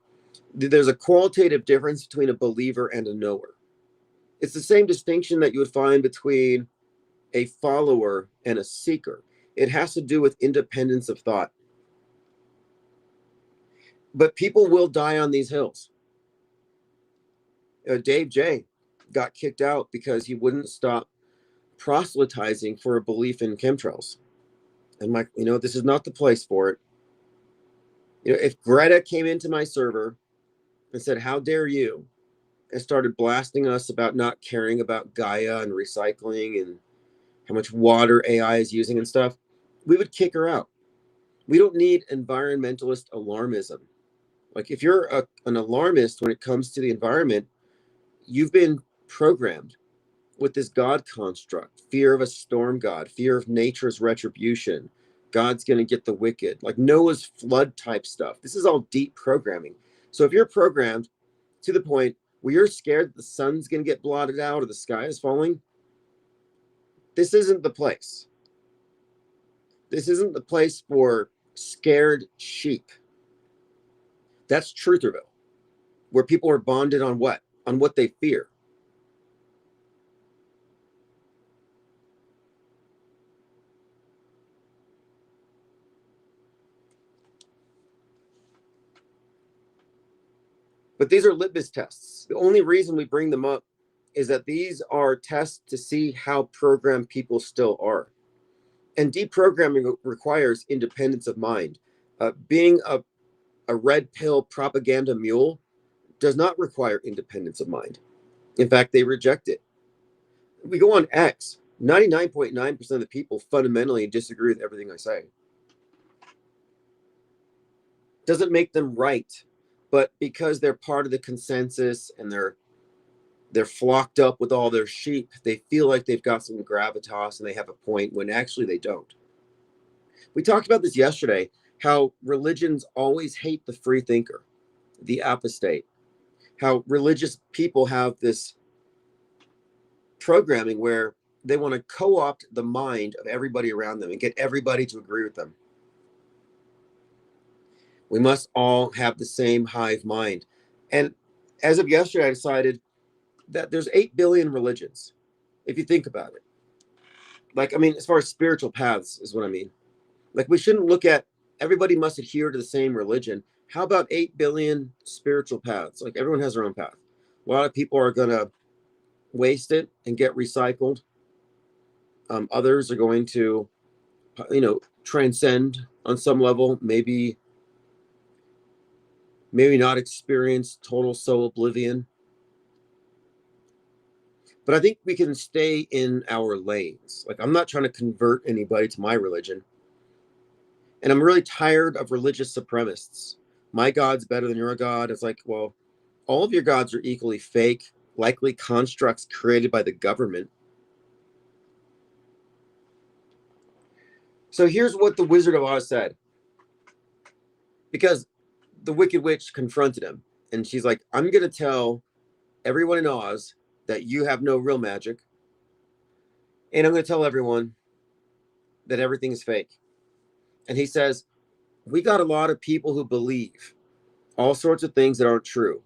there's a qualitative difference between a believer and a knower. It's the same distinction that you would find between a follower and a seeker. It has to do with independence of thought. But people will die on these hills. Dave J got kicked out because he wouldn't stop proselytizing for a belief in chemtrails. And like, this is not the place for it. If Greta came into my server and said, how dare you, and started blasting us about not caring about Gaia and recycling and how much water AI is using and stuff, we would kick her out. We don't need environmentalist alarmism. Like, if you're an alarmist when it comes to the environment, you've been programmed with this God construct, fear of a storm god, fear of nature's retribution. God's going to get the wicked, like Noah's flood type stuff. This is all deep programming. So if you're programmed to the point where you're scared that the sun's going to get blotted out or the sky is falling, this isn't the place. This isn't the place for scared sheep. That's Trutherville, where people are bonded on what? On what they fear. But these are litmus tests. The only reason we bring them up is that these are tests to see how programmed people still are. And deprogramming requires independence of mind. Being a red pill propaganda mule does not require independence of mind. In fact, they reject it. We go on X, 99.9% of the people fundamentally disagree with everything I say. Doesn't make them right, but because they're part of the consensus and they're flocked up with all their sheep, they feel like they've got some gravitas and they have a point when actually they don't. We talked about this yesterday, how religions always hate the free thinker, the apostate, how religious people have this programming where they want to co-opt the mind of everybody around them and get everybody to agree with them. We must all have the same hive mind. And as of yesterday, I decided that there's 8 billion religions, if you think about it. Like, I mean, as far as spiritual paths is what I mean. Like, we shouldn't look at everybody must adhere to the same religion. How about 8 billion spiritual paths? Like, everyone has their own path. A lot of people are going to waste it and get recycled. Others are going to, transcend on some level, maybe not experience total soul oblivion. But I think we can stay in our lanes. Like, I'm not trying to convert anybody to my religion. And I'm really tired of religious supremacists. My God's better than your God. It's like, well, all of your gods are equally fake, likely constructs created by the government. So here's what the Wizard of Oz said. Because the Wicked Witch confronted him. And she's like, I'm going to tell everyone in Oz that you have no real magic. And I'm going to tell everyone that everything is fake. And he says, we got a lot of people who believe all sorts of things that aren't true.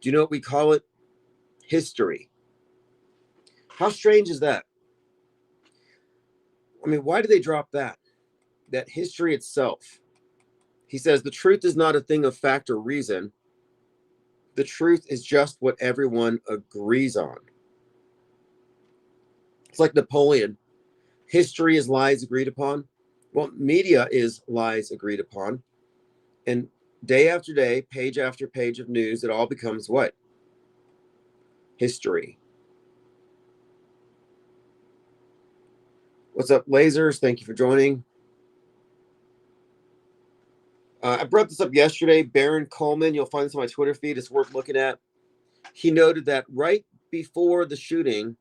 Do you know what we call it? History. How strange is that? I mean, why did they drop that? That history itself. He says the truth is not a thing of fact or reason. The truth is just what everyone agrees on. It's like Napoleon. History is lies agreed upon. Well, media is lies agreed upon. And day after day, page after page of news, it all becomes what? history. What's up, lasers? Thank you for joining. I brought this up yesterday. Baron Coleman, you'll find this on my Twitter feed. It's worth looking at. He noted that right before the shooting,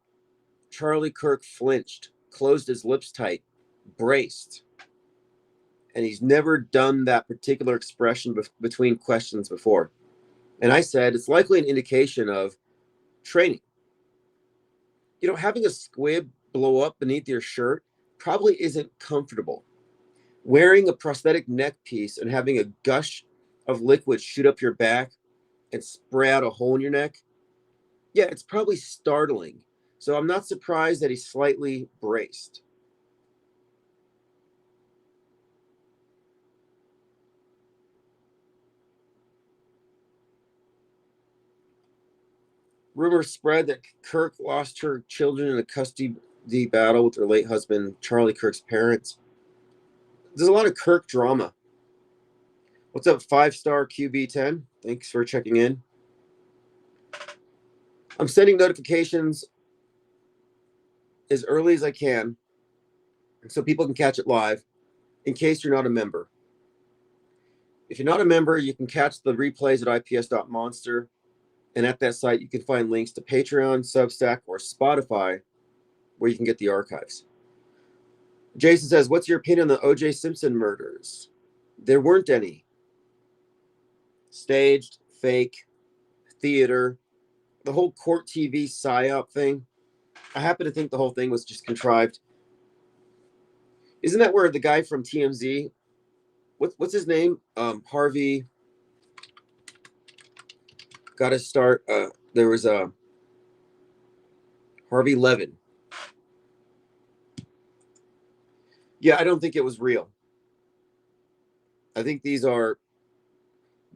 Charlie Kirk flinched, closed his lips tight, braced. And he's never done that particular expression between questions before. And I said, it's likely an indication of training. You know, having a squib blow up beneath your shirt probably isn't comfortable. Wearing a prosthetic neck piece and having a gush of liquid shoot up your back and spray out a hole in your neck, yeah, it's probably startling. So I'm not surprised that he's slightly braced. Rumors spread that Kirk lost her children in a custody battle with her late husband, Charlie Kirk's parents. There's a lot of Kirk drama. What's up, 5-star QB10? Thanks for checking in. I'm sending notifications as early as I can so people can catch it live in case you're not a member. If you're not a member, you can catch the replays at ips.monster. And at that site, you can find links to Patreon, Substack, or Spotify, where you can get the archives. Jason says, what's your opinion on the O.J. Simpson murders? There weren't any. Staged, fake, theater, the whole court TV psyop thing. I happen to think the whole thing was just contrived. Isn't that where the guy from TMZ, what's his name? Harvey, got to start. There was a Harvey Levin. Yeah, I don't think it was real. I think these are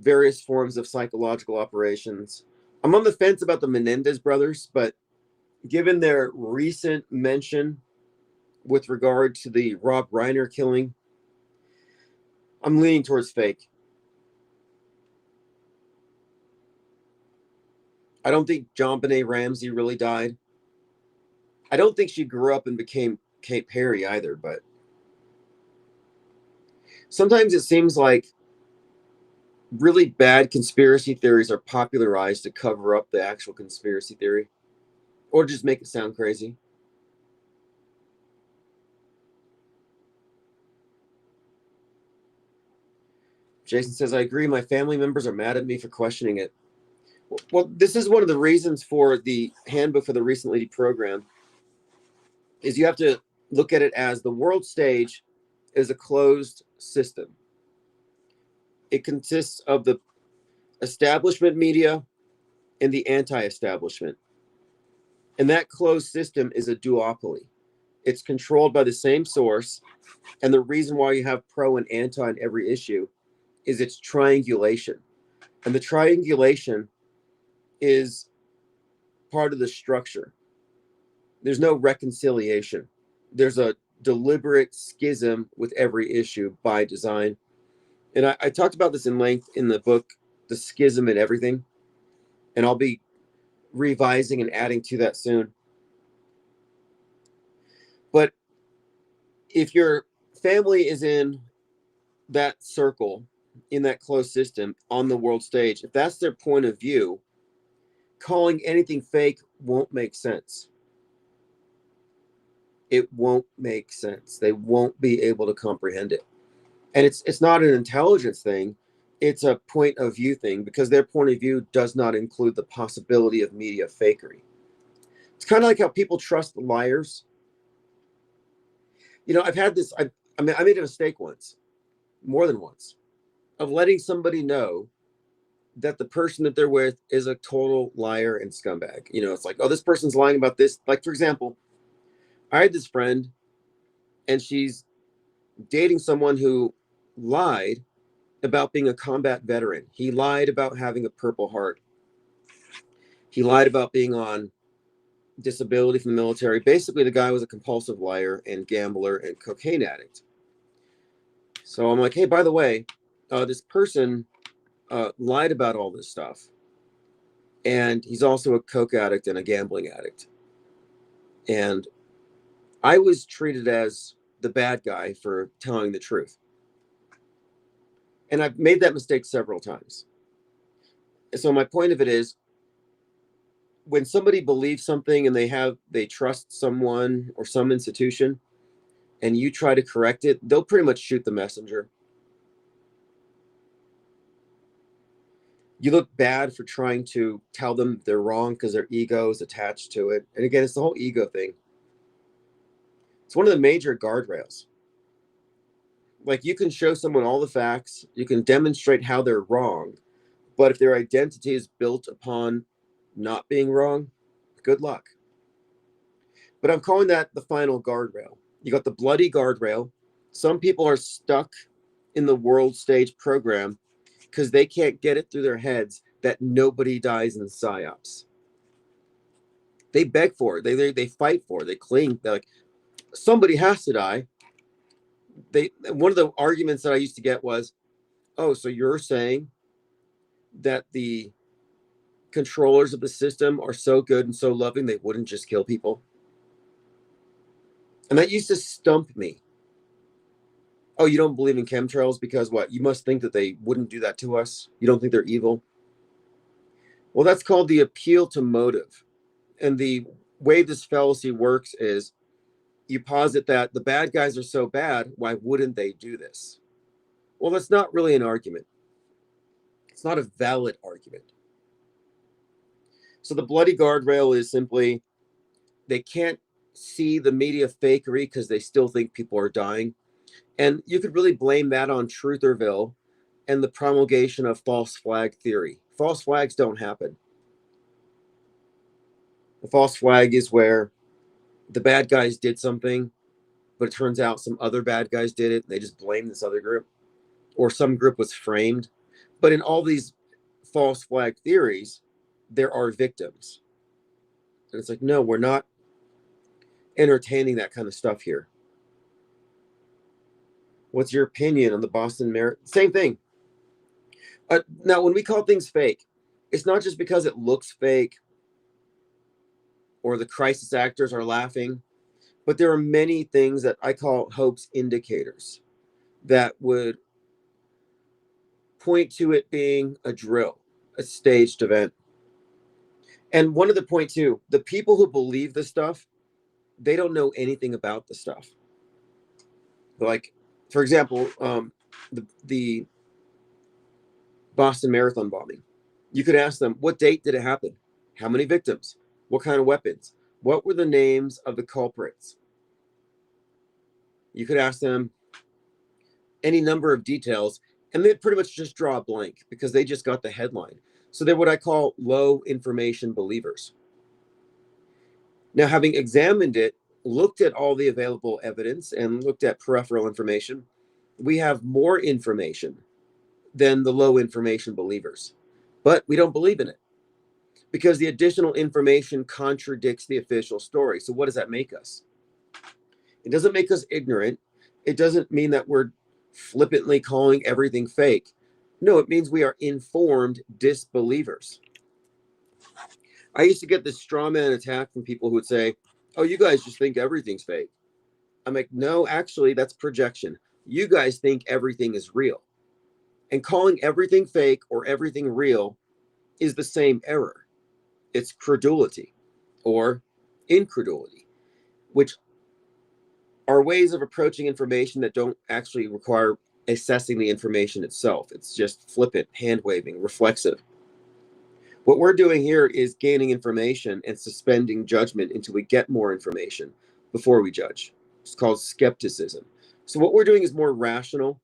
various forms of psychological operations. I'm on the fence about the Menendez brothers, but given their recent mention with regard to the Rob Reiner killing, I'm leaning towards fake. I don't think JonBenet Ramsey really died. I don't think she grew up and became Kate Perry either, but sometimes it seems like really bad conspiracy theories are popularized to cover up the actual conspiracy theory or just make it sound crazy. Jason says, I agree. My family members are mad at me for questioning it. Well, this is one of the reasons for the handbook for the recently deprogrammed is you have to look at it as the world stage is a closed system. It consists of the establishment media and the anti-establishment. And that closed system is a duopoly. It's controlled by the same source. And the reason why you have pro and anti on every issue is its triangulation. And the triangulation is part of the structure. There's no reconciliation. There's a deliberate schism with every issue by design. And I talked about this in length in the book, The Schism in Everything. And I'll be revising and adding to that soon. But if your family is in that circle, in that closed system on the world stage, if that's their point of view, calling anything fake won't make sense. It won't make sense. They won't be able to comprehend it. And it's not an intelligence thing. It's a point of view thing because their point of view does not include the possibility of media fakery. It's kind of like how people trust liars. You know, I've had this, I made a mistake once, more than once, of letting somebody know that the person that they're with is a total liar and scumbag. You know, it's like, oh, this person's lying about this. Like, for example, I had this friend and she's dating someone who lied about being a combat veteran. He lied about having a Purple Heart. He lied about being on disability from the military. Basically, the guy was a compulsive liar and gambler and cocaine addict. So I'm like, hey, by the way, this person lied about all this stuff. And he's also a coke addict and a gambling addict. And I was treated as the bad guy for telling the truth. And I've made that mistake several times. And so my point of it is, when somebody believes something and they trust someone or some institution, and you try to correct it, they'll pretty much shoot the messenger. You look bad for trying to tell them they're wrong because their ego is attached to it. And again, it's the whole ego thing. It's one of the major guardrails. Like, you can show someone all the facts, you can demonstrate how they're wrong, but if their identity is built upon not being wrong, good luck. But I'm calling that the final guardrail. You got the bloody guardrail. Some people are stuck in the world stage program because they can't get it through their heads that nobody dies in psyops. They beg for it. They fight for it. They cling. They're like, somebody has to die. One of the arguments that I used to get was, oh, so you're saying that the controllers of the system are so good and so loving they wouldn't just kill people? And that used to stump me. Oh, you don't believe in chemtrails because what? You must think that they wouldn't do that to us. You don't think they're evil. Well, that's called the appeal to motive. And the way this fallacy works is, you posit that the bad guys are so bad, why wouldn't they do this? Well, that's not really an argument. It's not a valid argument. So the bloody guardrail is simply, they can't see the media fakery because they still think people are dying. And you could really blame that on Trutherville and the promulgation of false flag theory. False flags don't happen. The false flag is where the bad guys did something, but it turns out some other bad guys did it. And they just blame this other group, or some group was framed. But in all these false flag theories, there are victims. And it's like, no, we're not entertaining that kind of stuff here. What's your opinion on the Boston Marathon? Same thing. Now, when we call things fake, it's not just because it looks fake or the crisis actors are laughing, but there are many things that I call hoax indicators that would point to it being a drill, a staged event. And one of the point too, the people who believe this stuff, they don't know anything about the stuff. Like, for example, the Boston Marathon bombing. You could ask them, what date did it happen? How many victims? What kind of weapons? What were the names of the culprits? You could ask them any number of details, and they'd pretty much just draw a blank because they just got the headline. So they're what I call low information believers. Now, having examined it, looked at all the available evidence, and looked at peripheral information, we have more information than the low information believers. But we don't believe in it because the additional information contradicts the official story. So what does that make us? It doesn't make us ignorant. It doesn't mean that we're flippantly calling everything fake. No, it means we are informed disbelievers. I used to get this straw man attack from people who would say, oh, you guys just think everything's fake. I'm like, no, actually, that's projection. You guys think everything is real. And calling everything fake or everything real is the same error. It's credulity or incredulity, which are ways of approaching information that don't actually require assessing the information itself. It's just flippant, hand waving, reflexive. What we're doing here is gaining information and suspending judgment until we get more information before we judge. It's called skepticism. So what we're doing is more rational.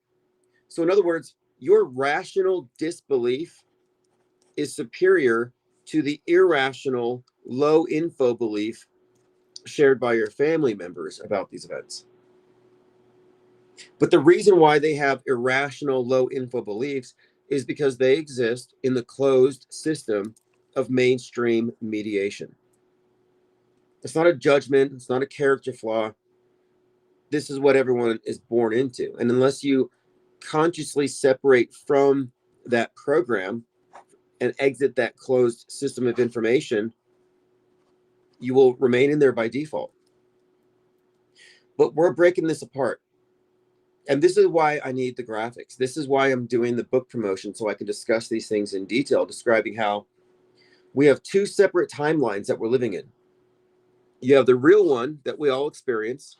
So in other words, your rational disbelief is superior to the irrational, low info belief shared by your family members about these events. But the reason why they have irrational, low info beliefs is because they exist in the closed system of mainstream mediation. It's not a judgment. It's not a character flaw. This is what everyone is born into. And unless you consciously separate from that program and exit that closed system of information, you will remain in there by default. But we're breaking this apart. And this is why I need the graphics. This is why I'm doing the book promotion, so I can discuss these things in detail, describing how we have two separate timelines that we're living in. You have the real one that we all experience,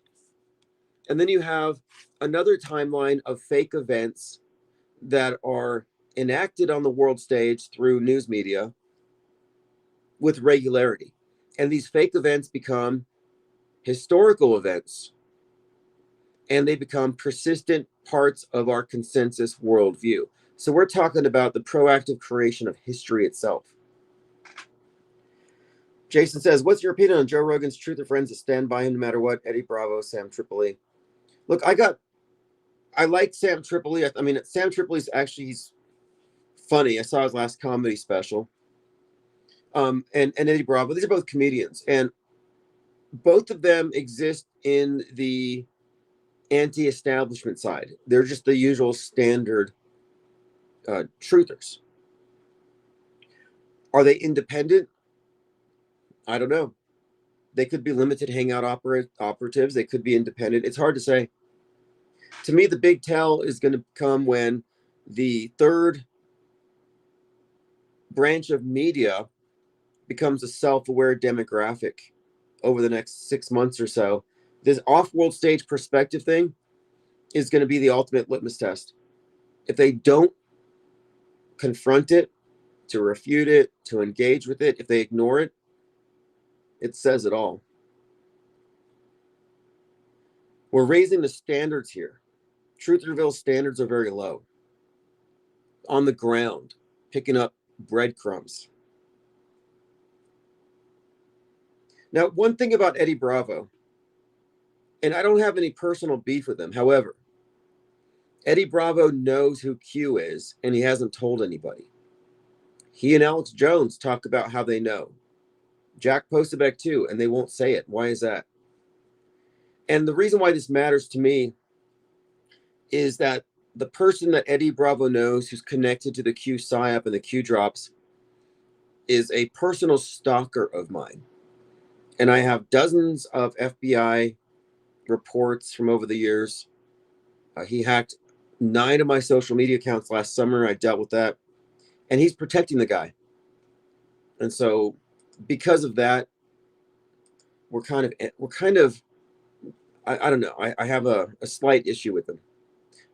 and then you have another timeline of fake events that are enacted on the world stage through news media with regularity. And these fake events become historical events, and they become persistent parts of our consensus worldview. So we're talking about the proactive creation of history itself. Jason says, what's your opinion on Joe Rogan's Truth or Friends that stand by him no matter what? Eddie Bravo, Sam Tripoli. Look, I like Sam Tripoli. I mean, Sam Tripoli's actually, he's funny. I saw his last comedy special. And Eddie Bravo, these are both comedians. And both of them exist in the anti-establishment side. They're just the usual standard truthers. Are they independent? I don't know. They could be limited hangout operatives. They could be independent. It's hard to say. To me, the big tell is going to come when the third branch of media becomes a self-aware demographic over the next 6 months or so. This off-world stage perspective thing is going to be the ultimate litmus test. If they don't confront it, to refute it, to engage with it, if they ignore it, it says it all. We're raising the standards here. Truth-reveal standards are very low. On the ground, picking up breadcrumbs. Now, one thing about Eddie Bravo, and I don't have any personal beef with him. However, Eddie Bravo knows who Q is, and he hasn't told anybody. He and Alex Jones talk about how they know. Jack Posobiec too, and they won't say it. Why is that? And the reason why this matters to me is that the person that Eddie Bravo knows who's connected to the Q PSYOP and the Q drops is a personal stalker of mine. And I have dozens of FBI reports from over the years. He hacked 9 of my social media accounts last summer. I dealt with that. And he's protecting the guy. And so because of that, we're kind of I don't know. I have a slight issue with him.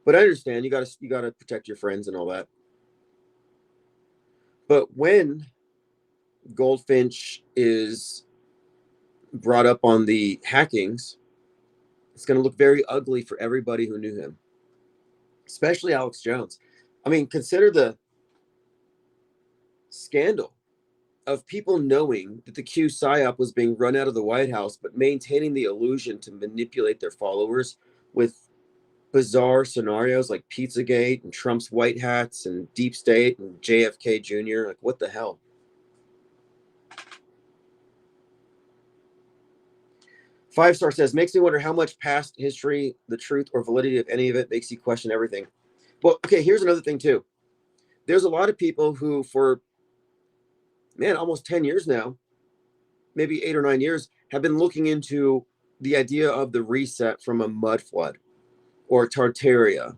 But I understand you gotta protect your friends and all that. But when Goldfinch is brought up on the hackings, it's going to look very ugly for everybody who knew him, especially Alex Jones. I mean, consider the scandal of people knowing that the Q PSYOP was being run out of the White House, but maintaining the illusion to manipulate their followers with bizarre scenarios like Pizzagate and Trump's white hats and Deep State and JFK Jr. Like, what the hell? Five Star says, makes me wonder how much past history, the truth or validity of any of it makes you question everything. Well, okay, here's another thing too. There's a lot of people who for, almost 10 years now, maybe 8 or 9 years, have been looking into the idea of the reset from a mud flood or Tartaria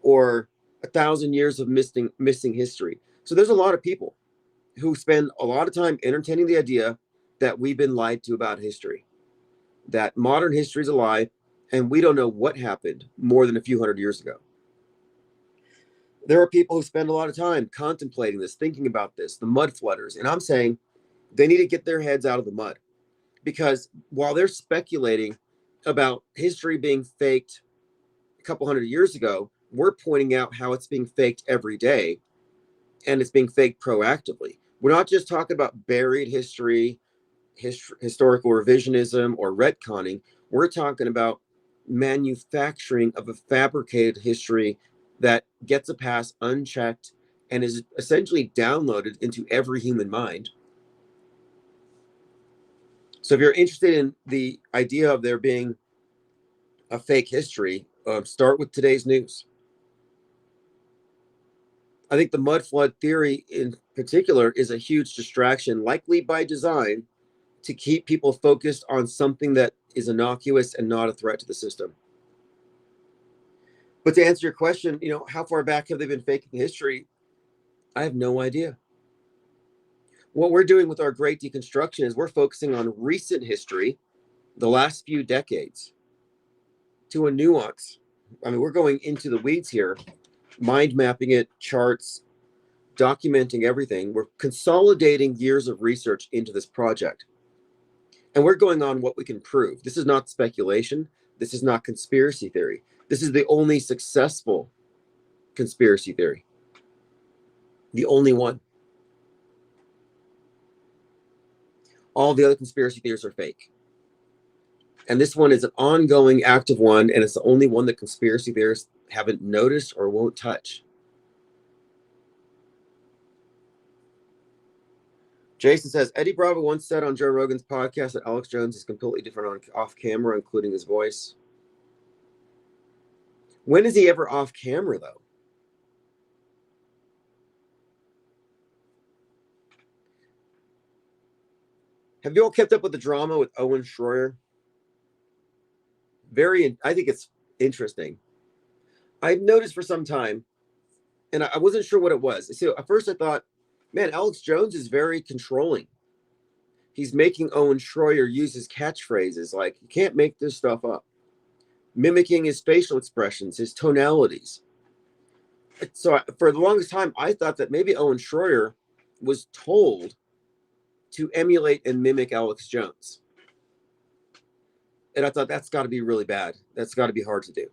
or 1,000 years of missing history. So there's a lot of people who spend a lot of time entertaining the idea that we've been lied to about history, that modern history is a lie, and we don't know what happened more than a few hundred years ago. There are people who spend a lot of time contemplating this, thinking about this, the mud flooders. And I'm saying they need to get their heads out of the mud, because while they're speculating about history being faked a couple hundred years ago, we're pointing out how it's being faked every day, and it's being faked proactively. We're not just talking about buried history, historical revisionism, or retconning. We're talking about manufacturing of a fabricated history that gets a pass unchecked and is essentially downloaded into every human mind. So if you're interested in the idea of there being a fake history, start with today's news. I think the mud flood theory in particular is a huge distraction, likely by design, to keep people focused on something that is innocuous and not a threat to the system. But to answer your question, how far back have they been faking history? I have no idea. What we're doing with our great deconstruction is we're focusing on recent history, the last few decades, to a nuance. I mean, we're going into the weeds here, mind mapping it, charts, documenting everything. We're consolidating years of research into this project. And we're going on what we can prove. This is not speculation. This is not conspiracy theory. This is the only successful conspiracy theory. The only one. All the other conspiracy theories are fake. And this one is an ongoing active one, and it's the only one that conspiracy theorists haven't noticed or won't touch. Jason says, Eddie Bravo once said on Joe Rogan's podcast that Alex Jones is completely different off camera, including his voice. When is he ever off camera, though? Have you all kept up with the drama with Owen Schroyer? I think it's interesting. I've noticed for some time, and I wasn't sure what it was. So at first I thought, man, Alex Jones is very controlling. He's making Owen Schroyer use his catchphrases like, you can't make this stuff up. Mimicking his facial expressions, his tonalities. So for the longest time, I thought that maybe Owen Schroyer was told to emulate and mimic Alex Jones. And I thought that's got to be really bad. That's got to be hard to do.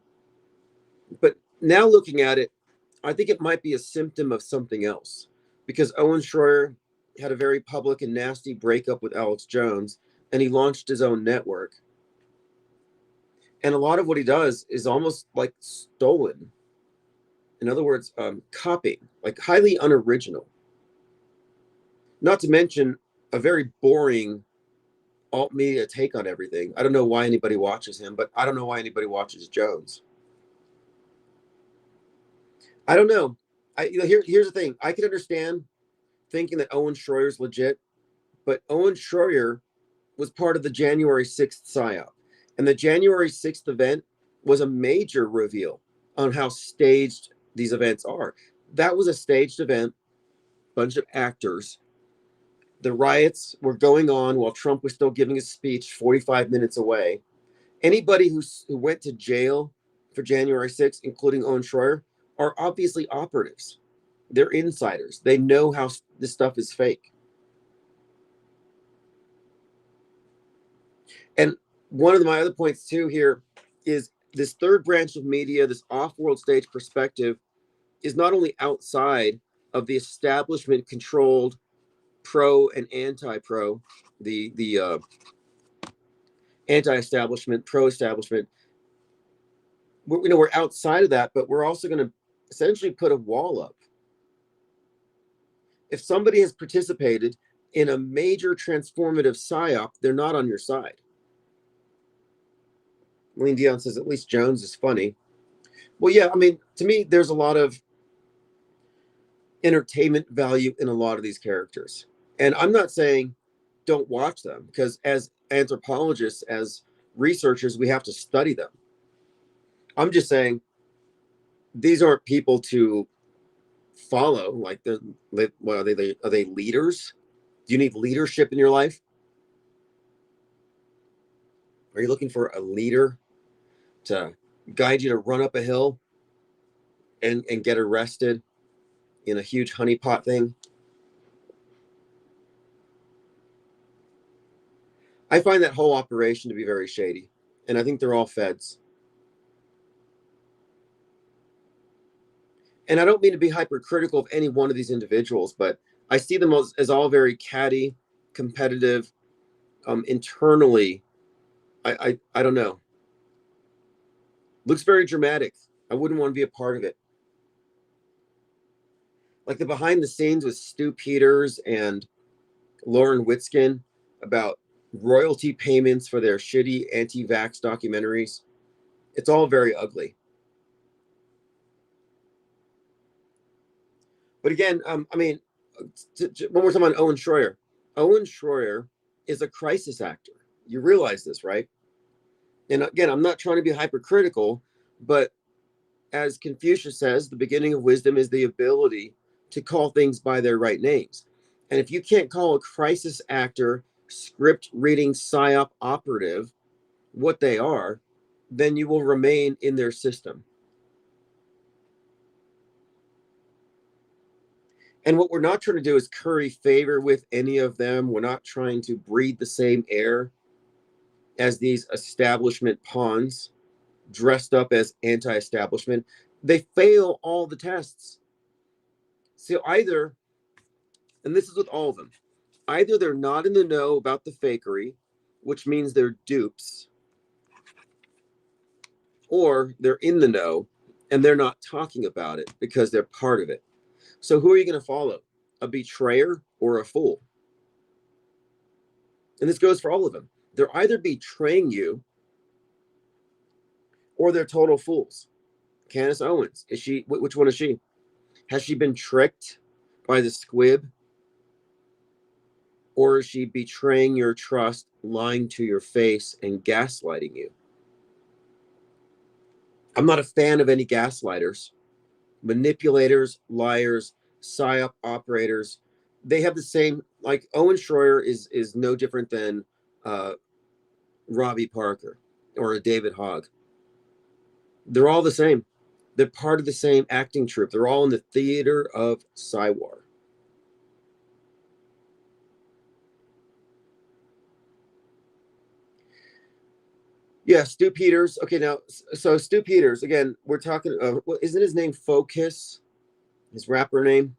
But now looking at it, I think it might be a symptom of something else, because Owen Schroyer had a very public and nasty breakup with Alex Jones, and he launched his own network. And a lot of what he does is almost like stolen. In other words, copying, like highly unoriginal. Not to mention a very boring alt media take on everything. I don't know why anybody watches him, but I don't know why anybody watches Jones. I don't know. Here's the thing. I can understand thinking that Owen Schroyer's legit, but Owen Schroyer was part of the January 6th PSYOP. And the January 6th event was a major reveal on how staged these events are. That was a staged event, bunch of actors. The riots were going on while Trump was still giving his speech 45 minutes away. Anybody who went to jail for January 6th, including Owen Schroyer, are obviously operatives. They're insiders. They know how this stuff is fake. And one of my other points too here is this third branch of media, this off-world stage perspective, is not only outside of the establishment controlled pro and anti-pro, the anti-establishment, pro-establishment. We're outside of that, but we're also going to essentially put a wall up. If somebody has participated in a major transformative PSYOP, they're not on your side. Lean Dion says, at least Jones is funny. Well, yeah, I mean, to me, there's a lot of entertainment value in a lot of these characters. And I'm not saying don't watch them, because as anthropologists, as researchers, we have to study them. I'm just saying these aren't people to follow. Like, are they leaders? Do you need leadership in your life? Are you looking for a leader to guide you to run up a hill and get arrested in a huge honeypot thing? I find that whole operation to be very shady, and I think they're all feds. And I don't mean to be hypercritical of any one of these individuals, but I see them as all very catty, competitive, internally. I don't know. Looks very dramatic. I wouldn't want to be a part of it. Like the behind the scenes with Stu Peters and Lauren Witzkin about royalty payments for their shitty anti-vax documentaries. It's all very ugly. But again, I mean, one more time on Owen Schroyer. Owen Schroyer is a crisis actor. You realize this, right? And again, I'm not trying to be hypercritical, but as Confucius says, the beginning of wisdom is the ability to call things by their right names. And if you can't call a crisis actor, script reading, psyop operative what they are, then you will remain in their system. And what we're not trying to do is curry favor with any of them. We're not trying to breathe the same air as these establishment pawns dressed up as anti-establishment. They fail all the tests. So either, and this is with all of them, either they're not in the know about the fakery, which means they're dupes, or they're in the know and they're not talking about it because they're part of it. So who are you going to follow? A betrayer or a fool? And this goes for all of them. They're either betraying you or they're total fools. Candace Owens, is she? Which one is she? Has she been tricked by the squib? Or is she betraying your trust, lying to your face, and gaslighting you? I'm not a fan of any gaslighters, manipulators, liars, psyop operators. They have the same, like Owen Schroyer is no different than Robbie Parker or a David Hogg. They're all the same. They're part of the same acting troupe. They're all in the theater of Cywar. Yeah, Stu Peters. Okay, now, so Stu Peters, again, we're talking, isn't his name Focus? His rapper name?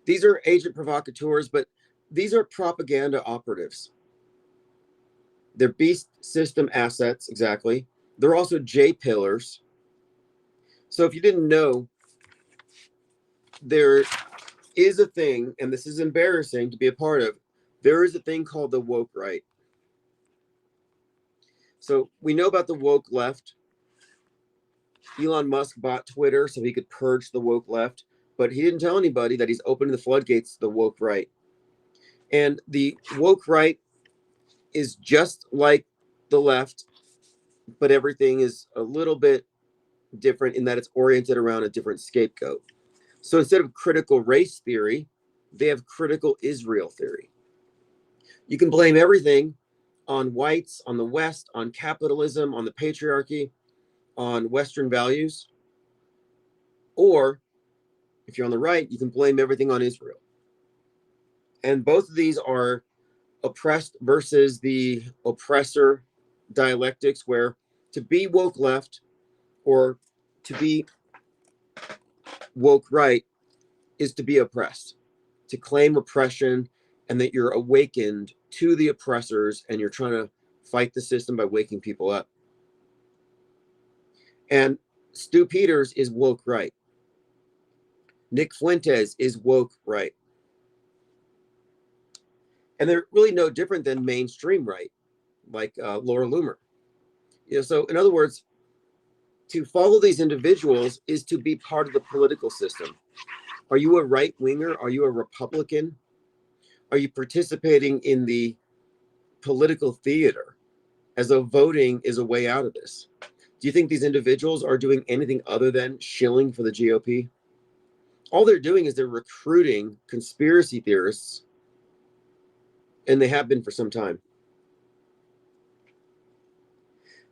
These are agent provocateurs, but these are propaganda operatives. They're beast system assets, exactly. They're also J pillars. So if you didn't know, there is a thing, and this is embarrassing to be a part of, there is a thing called the woke right. So we know about the woke left. Elon Musk bought Twitter so he could purge the woke left, but he didn't tell anybody that he's opening the floodgates to the woke right. And the woke right is just like the left, but everything is a little bit different in that it's oriented around a different scapegoat. So instead of critical race theory, they have critical Israel theory. You can blame everything on whites, on the West, on capitalism, on the patriarchy, on Western values. Or if you're on the right, you can blame everything on Israel. And both of these are oppressed versus the oppressor dialectics, where to be woke left or to be woke right is to be oppressed, to claim oppression, and that you're awakened to the oppressors and you're trying to fight the system by waking people up. And Stu Peters is woke right. Nick Fuentes is woke right. And they're really no different than mainstream right, like Laura Loomer. So in other words, to follow these individuals is to be part of the political system. Are you a right winger? Are you a Republican? Are you participating in the political theater as though voting is a way out of this? Do you think these individuals are doing anything other than shilling for the GOP? All they're doing is they're recruiting conspiracy theorists, and they have been for some time.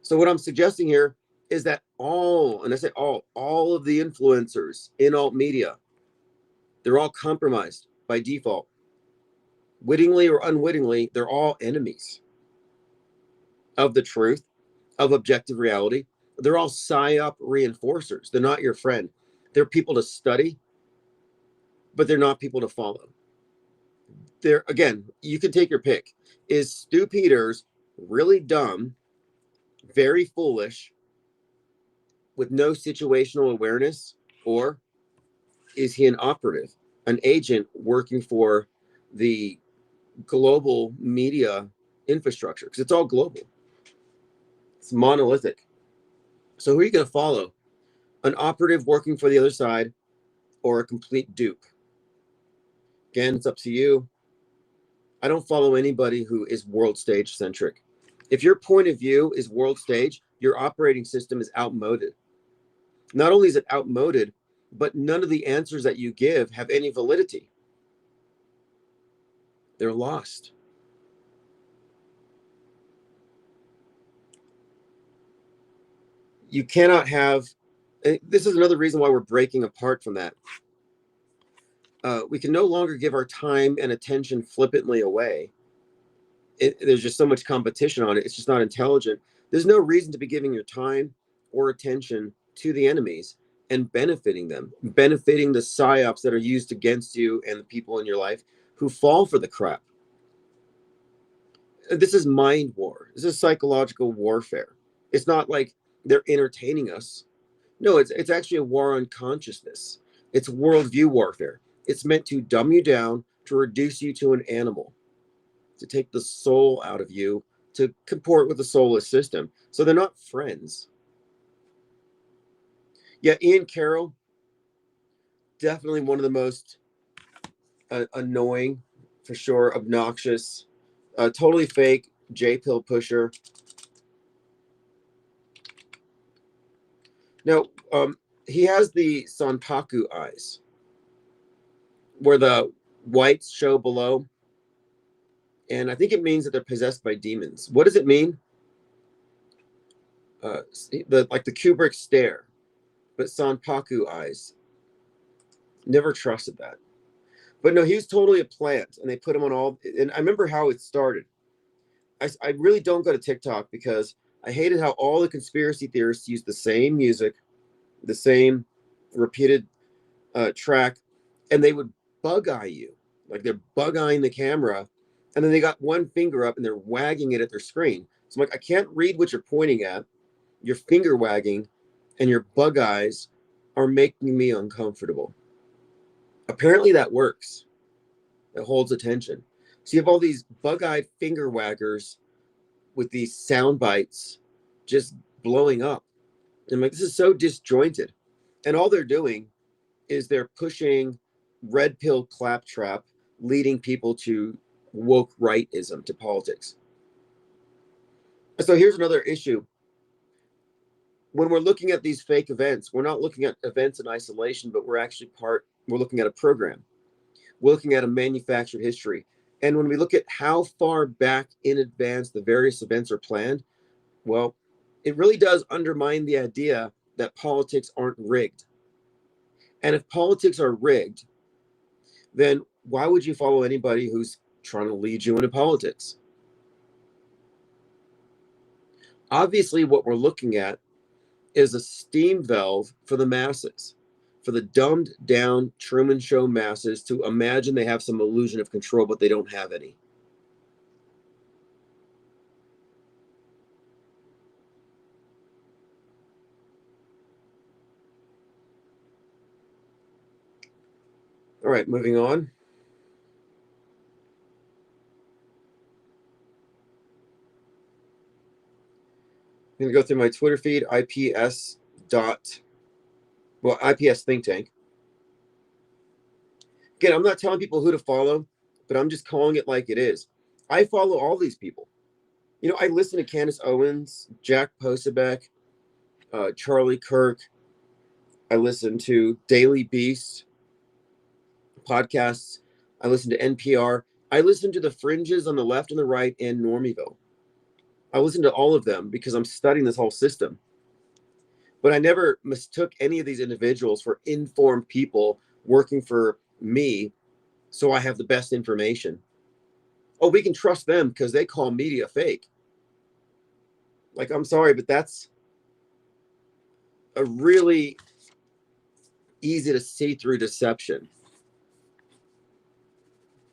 So what I'm suggesting here is that all, and I say all of the influencers in alt media, they're all compromised by default. Wittingly or unwittingly, they're all enemies of the truth, of objective reality. They're all psyop reinforcers. They're not your friend. They're people to study, but they're not people to follow. They're, again, you can take your pick. Is Stu Peters really dumb, very foolish, with no situational awareness, or is he an operative, an agent working for the global media infrastructure? Because it's all global. It's monolithic. So who are you going to follow? An operative working for the other side, or a complete dupe. Again, it's up to you. I don't follow anybody who is world stage centric. If your point of view is world stage, your operating system is outmoded. Not only is it outmoded, but none of the answers that you give have any validity. They're lost. You cannot have, this is another reason why we're breaking apart from that. We can no longer give our time and attention flippantly away. There's just so much competition on it. It's just not intelligent. There's no reason to be giving your time or attention to the enemies and benefiting them, benefiting the psyops that are used against you and the people in your life who fall for the crap. This is mind war. This is psychological warfare. It's not like they're entertaining us. No, it's actually a war on consciousness. It's worldview warfare. It's meant to dumb you down, to reduce you to an animal, to take the soul out of you, to comport with the soulless system. So they're not friends. Yeah, Ian Carroll, definitely one of the most annoying, for sure, obnoxious, totally fake J pill pusher. Now, he has the Sanpaku eyes, where the whites show below, and I think it means that they're possessed by demons. What does it mean? Like the Kubrick stare, but Sanpaku eyes. Never trusted that. But no, he was totally a plant, and they put him on all. And I remember how it started. I really don't go to TikTok because I hated how all the conspiracy theorists use the same music, the same repeated track, and they would bug eye you. Like they're bug eyeing the camera, and then they got one finger up and they're wagging it at their screen. So I'm like, I can't read what you're pointing at. Your finger wagging and your bug eyes are making me uncomfortable. Apparently that works. It holds attention. So you have all these bug-eyed finger waggers with these sound bites just blowing up. And I'm like, this is so disjointed. And all they're doing is they're pushing red pill claptrap, leading people to woke rightism, to politics. So here's another issue. When we're looking at these fake events, we're not looking at events in isolation, but we're looking at a program. We're looking at a manufactured history. And when we look at how far back in advance the various events are planned, well, it really does undermine the idea that politics aren't rigged. And if politics are rigged, then why would you follow anybody who's trying to lead you into politics? Obviously, what we're looking at is a steam valve for the masses, for the dumbed down Truman Show masses to imagine they have some illusion of control, but they don't have any. All right, moving on. I'm going to go through my Twitter feed, IPS think tank. Again, I'm not telling people who to follow, but I'm just calling it like it is. I follow all these people. You know, I listen to Candace Owens, Jack Posobiec, Charlie Kirk. I listen to Daily Beast podcasts. I listen to NPR. I listen to the fringes on the left and the right and Normieville. I listen to all of them because I'm studying this whole system. But I never mistook any of these individuals for informed people working for me, so I have the best information. Oh, we can trust them because they call media fake. Like, I'm sorry, but that's a really easy to see through deception.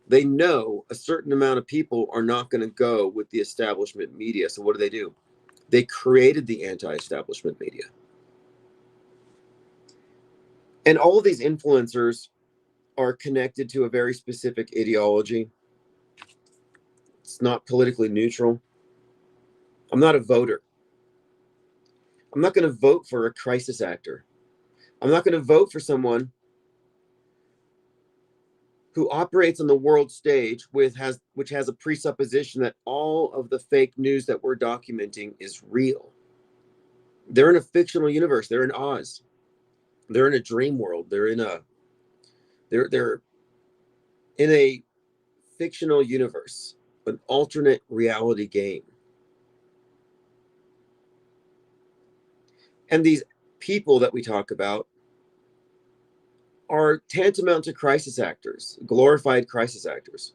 They know a certain amount of people are not going to go with the establishment media. So what do? They created the anti-establishment media. And all of these influencers are connected to a very specific ideology. It's not politically neutral. I'm not a voter. I'm not going to vote for a crisis actor. I'm not going to vote for someone who operates on the world stage which has a presupposition that all of the fake news that we're documenting is real. They're in a fictional universe. They're in Oz. They're in a dream world. They're in a fictional universe, an alternate reality game. And these people that we talk about are tantamount to crisis actors, glorified crisis actors.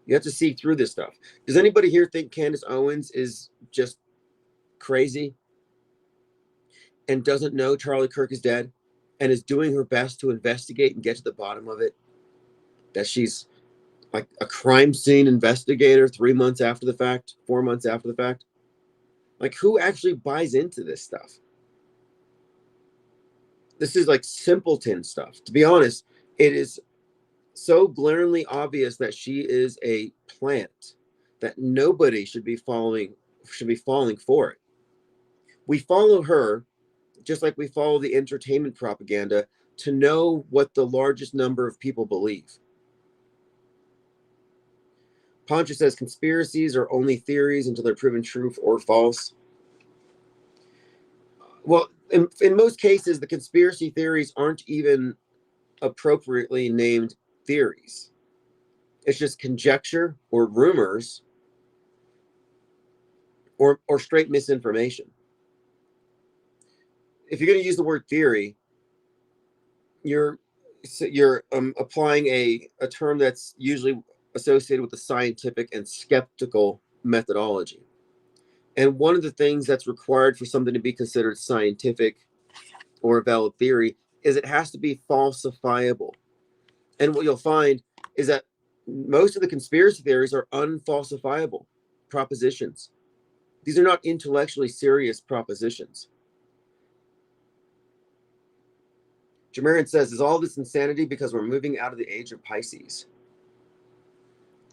You have to see through this stuff. Does anybody here think Candace Owens is just crazy and doesn't know Charlie Kirk is dead and is doing her best to investigate and get to the bottom of it? That she's like a crime scene investigator 3 months after the fact, 4 months after the fact? Like, who actually buys into this stuff? This is like simpleton stuff. To be honest, it is so glaringly obvious that she is a plant that nobody should be falling for it. We follow her just like we follow the entertainment propaganda to know what the largest number of people believe. Poncha says conspiracies are only theories until they're proven true or false. Well, in most cases, the conspiracy theories aren't even appropriately named theories. It's just conjecture or rumors or straight misinformation. If you're going to use the word theory, you're applying a term that's usually associated with the scientific and skeptical methodology. And one of the things that's required for something to be considered scientific or a valid theory is it has to be falsifiable. And what you'll find is that most of the conspiracy theories are unfalsifiable propositions. These are not intellectually serious propositions. Jamarian says, is all this insanity because we're moving out of the age of Pisces?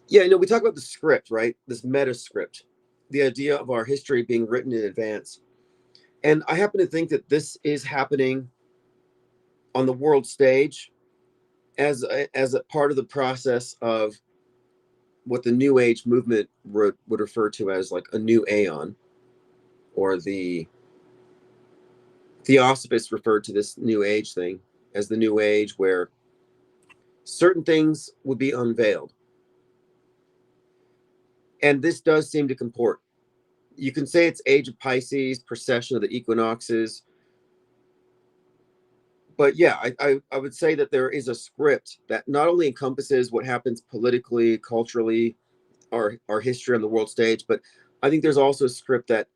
Yeah, we talk about the script, right? This meta script, the idea of our history being written in advance. And I happen to think that this is happening on the world stage as a part of the process of what the New Age movement would refer to as like a new aeon, or the Theosophists referred to this New Age thing as the New Age, where certain things would be unveiled. And this does seem to comport. You can say it's age of Pisces, precession of the equinoxes. But yeah, I would say that there is a script that not only encompasses what happens politically, culturally, our history on the world stage, but I think there's also a script that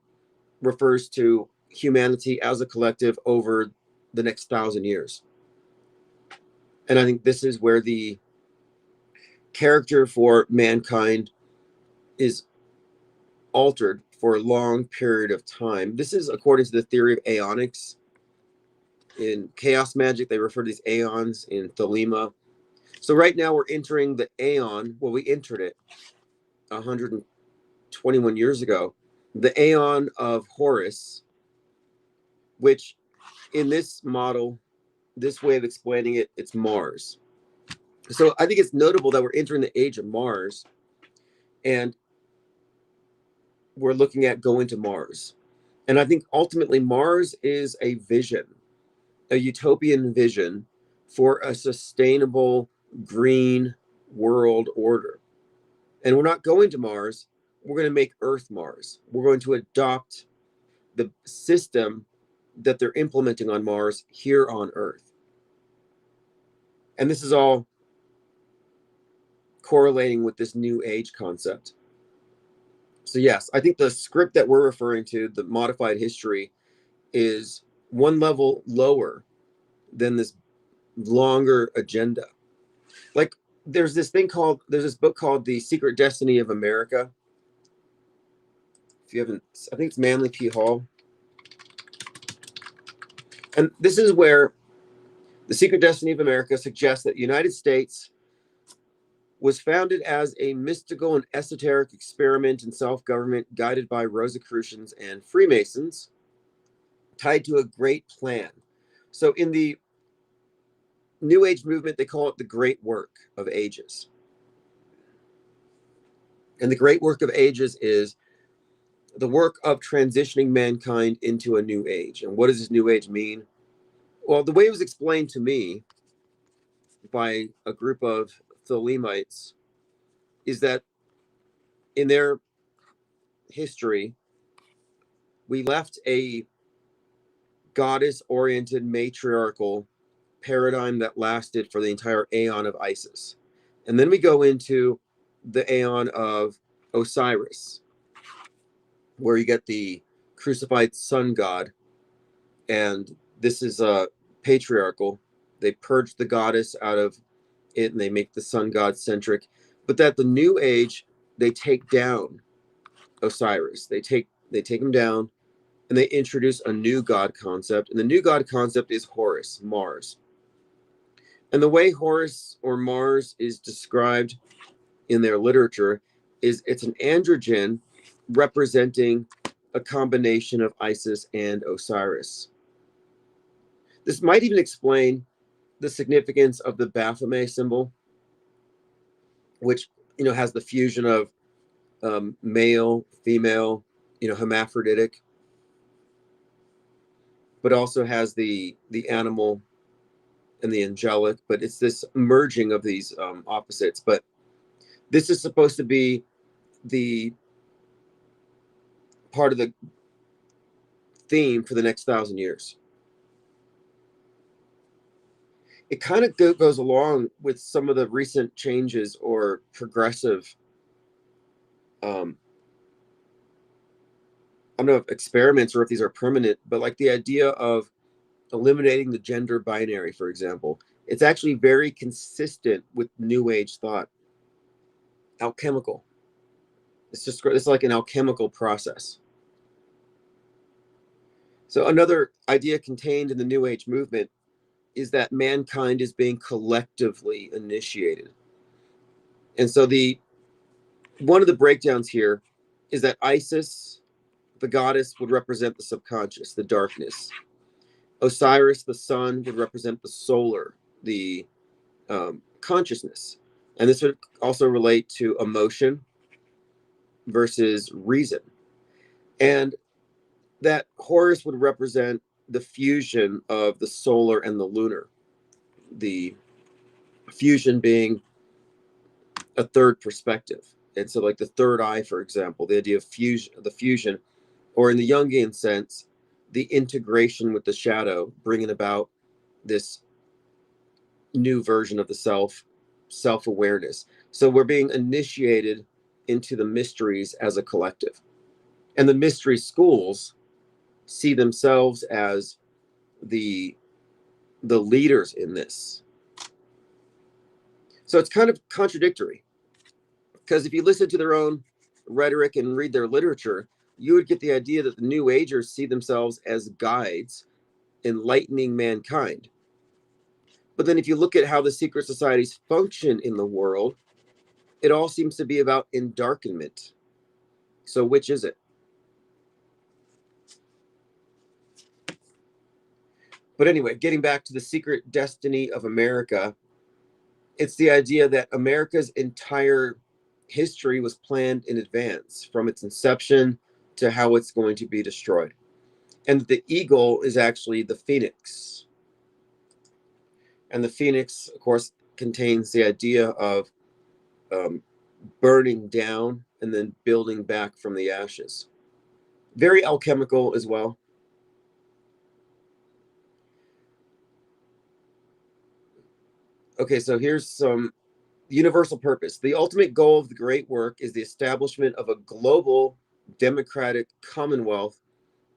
refers to humanity as a collective over the next 1,000 years. And I think this is where the character for mankind is altered for a long period of time. This is according to the theory of aeonics. In chaos magic, they refer to these aeons in Thelema. So right now we're entering the aeon. Well, we entered it 121 years ago. The aeon of Horus, which in this model, this way of explaining it, it's Mars. So I think it's notable that we're entering the age of Mars, and we're looking at going to Mars. And I think ultimately Mars is a vision, a utopian vision for a sustainable green world order. And we're not going to Mars. We're going to make Earth Mars. We're going to adopt the system that they're implementing on Mars here on Earth. And this is all correlating with this New Age concept. So yes, I think the script that we're referring to, the modified history, is one level lower than this longer agenda. Like there's this book called The Secret Destiny of America. If you haven't, I think it's Manly P. Hall. And this is where The Secret Destiny of America suggests that the United States was founded as a mystical and esoteric experiment in self-government guided by Rosicrucians and Freemasons, tied to a great plan. So in the New Age movement, they call it the great work of ages. And the great work of ages is the work of transitioning mankind into a new age. And what does this new age mean? Well, the way it was explained to me by a group of Thelemites is that in their history, we left a goddess oriented matriarchal paradigm that lasted for the entire aeon of Isis. And then we go into the aeon of Osiris, where you get the crucified sun god. And this is patriarchal. They purge the goddess out of it and they make the sun god centric. But that the new age, they take down Osiris. They take him down and they introduce a new god concept. And the new god concept is Horus, Mars. And the way Horus or Mars is described in their literature is it's an androgen representing a combination of Isis and Osiris. This might even explain the significance of the Baphomet symbol, which has the fusion of male, female, hermaphroditic, but also has the animal and the angelic. But it's this merging of these opposites. But this is supposed to be the part of the theme for the next 1,000 years. It kind of goes along with some of the recent changes or progressive, I don't know if experiments or if these are permanent, but like the idea of eliminating the gender binary, for example. It's actually very consistent with New Age thought. Alchemical. It's like an alchemical process. So another idea contained in the New Age movement is that mankind is being collectively initiated. And so one of the breakdowns here is that Isis, the goddess, would represent the subconscious, the darkness. Osiris, the sun, would represent the solar, the consciousness. And this would also relate to emotion versus reason. And that Horus would represent the fusion of the solar and the lunar. The fusion being a third perspective. And so like the third eye, for example, the idea of the fusion, or in the Jungian sense, the integration with the shadow, bringing about this new version of the self-awareness. So we're being initiated into the mysteries as a collective. And the mystery schools see themselves as the leaders in this. So it's kind of contradictory, because if you listen to their own rhetoric and read their literature, you would get the idea that the New Agers see themselves as guides enlightening mankind. But then if you look at how the secret societies function in the world, it all seems to be about endarkenment. So which is it? But anyway, getting back to the secret destiny of America, it's the idea that America's entire history was planned in advance, from its inception to how it's going to be destroyed. And the eagle is actually the phoenix. And the phoenix, of course, contains the idea of burning down and then building back from the ashes. Very alchemical as well. Okay, so here's some universal purpose. The ultimate goal of the great work is the establishment of a global democratic commonwealth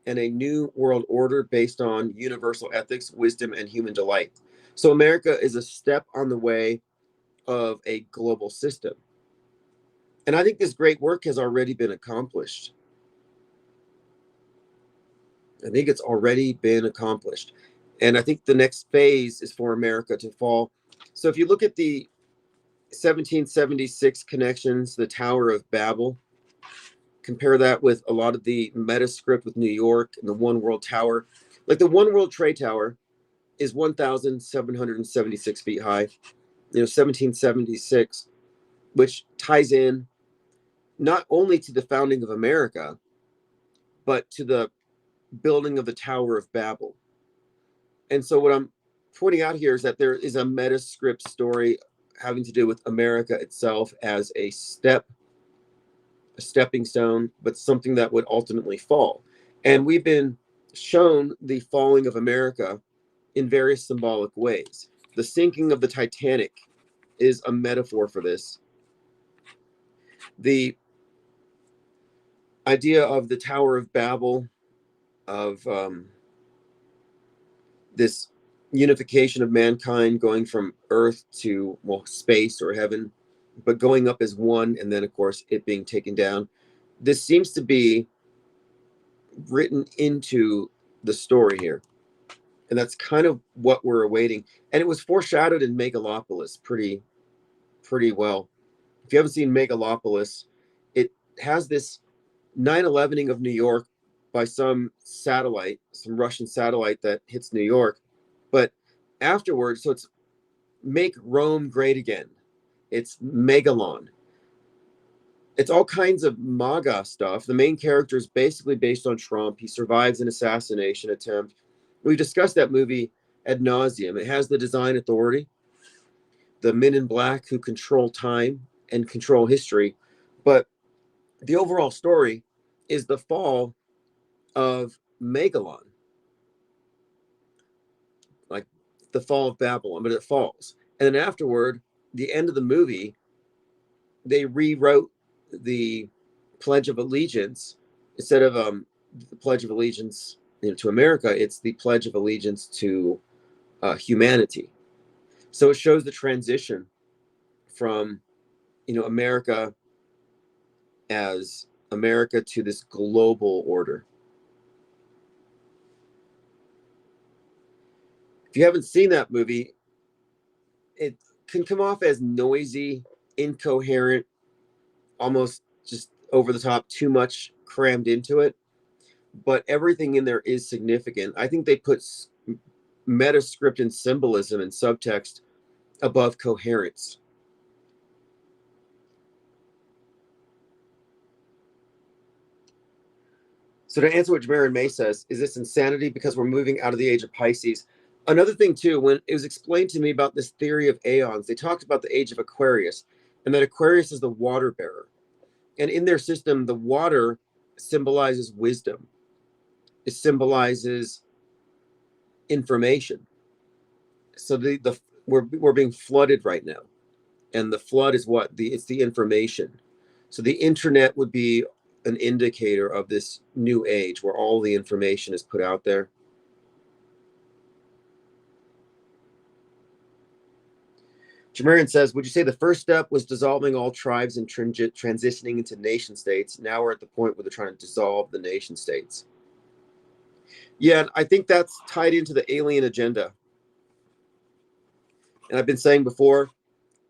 and a new world order based on universal ethics, wisdom, and human delight. So America is a step on the way of a global system. And I think this great work has already been accomplished. I think it's already been accomplished. And I think the next phase is for America to fall. So if you look at the 1776 connections, the Tower of Babel, compare that with a lot of the meta script with New York and the One World Tower. Like the One World Trade Tower is 1,776 feet high, 1776, which ties in not only to the founding of America, but to the building of the Tower of Babel. And so what I'm pointing out here is that there is a meta script story having to do with America itself as a stepping stone, but something that would ultimately fall. And we've been shown the falling of America in various symbolic ways. The sinking of the Titanic is a metaphor for this. The idea of the Tower of Babel, of this unification of mankind going from earth to, well, space or heaven, but going up as one, and then of course it being taken down. This seems to be written into the story here, and that's kind of what we're awaiting. And it was foreshadowed in Megalopolis pretty well. If you haven't seen Megalopolis, it has this 9/11ing of New York by some Russian satellite that hits New York. But afterwards, so it's make Rome great again. It's Megalon. It's all kinds of MAGA stuff. The main character is basically based on Trump. He survives an assassination attempt. We've discussed that movie ad nauseum. It has the design authority, the men in black who control time and control history. But the overall story is the fall of Megalon, like the fall of Babylon, but it falls. And then afterward, the end of the movie, they rewrote the Pledge of Allegiance. Instead of the Pledge of Allegiance, to America, it's the Pledge of Allegiance to humanity. So it shows the transition from, America as America to this global order. If you haven't seen that movie, it can come off as noisy, incoherent, almost just over the top, too much crammed into it. But everything in there is significant. I think they put meta script and symbolism and subtext above coherence. So to answer what Jameron May says, is this insanity because we're moving out of the age of Pisces? Another thing too, when it was explained to me about this theory of aeons, they talked about the age of Aquarius, and that Aquarius is the water bearer. And in their system, the water symbolizes wisdom. It symbolizes information. So we're being flooded right now, and the flood is it's the information. So the internet would be an indicator of this new age where all the information is put out there. Jamarian says, would you say the first step was dissolving all tribes and transitioning into nation states? Now we're at the point where they're trying to dissolve the nation states. Yeah, I think that's tied into the alien agenda. And I've been saying before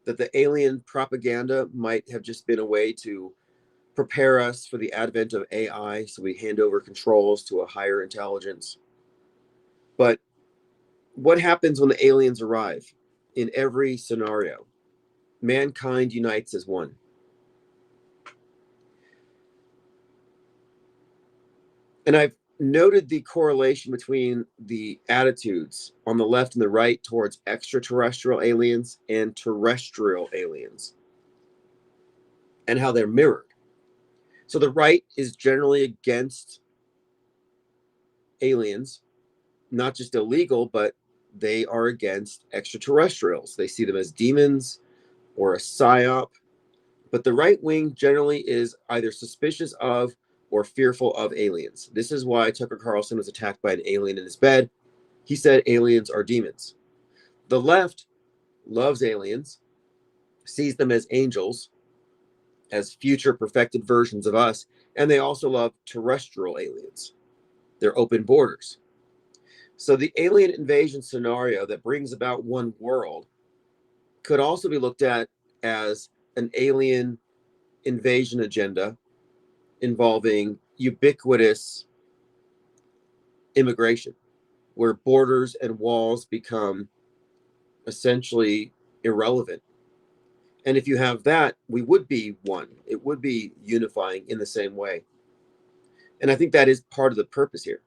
that the alien propaganda might have just been a way to prepare us for the advent of AI, so we hand over controls to a higher intelligence. But what happens when the aliens arrive? In every scenario, mankind unites as one. And I've noted the correlation between the attitudes on the left and the right towards extraterrestrial aliens and terrestrial aliens, and how they're mirrored. So the right is generally against aliens, not just illegal, but they are against extraterrestrials. They see them as demons or a psyop. But the right wing generally is either suspicious of or fearful of aliens. This is why Tucker Carlson was attacked by an alien in his bed. He said aliens are demons. The left loves aliens, sees them as angels, as future perfected versions of us, and they also love terrestrial aliens. They're open borders. So the alien invasion scenario that brings about one world could also be looked at as an alien invasion agenda involving ubiquitous immigration, where borders and walls become essentially irrelevant. And if you have that, we would be one. It would be unifying in the same way. And I think that is part of the purpose here.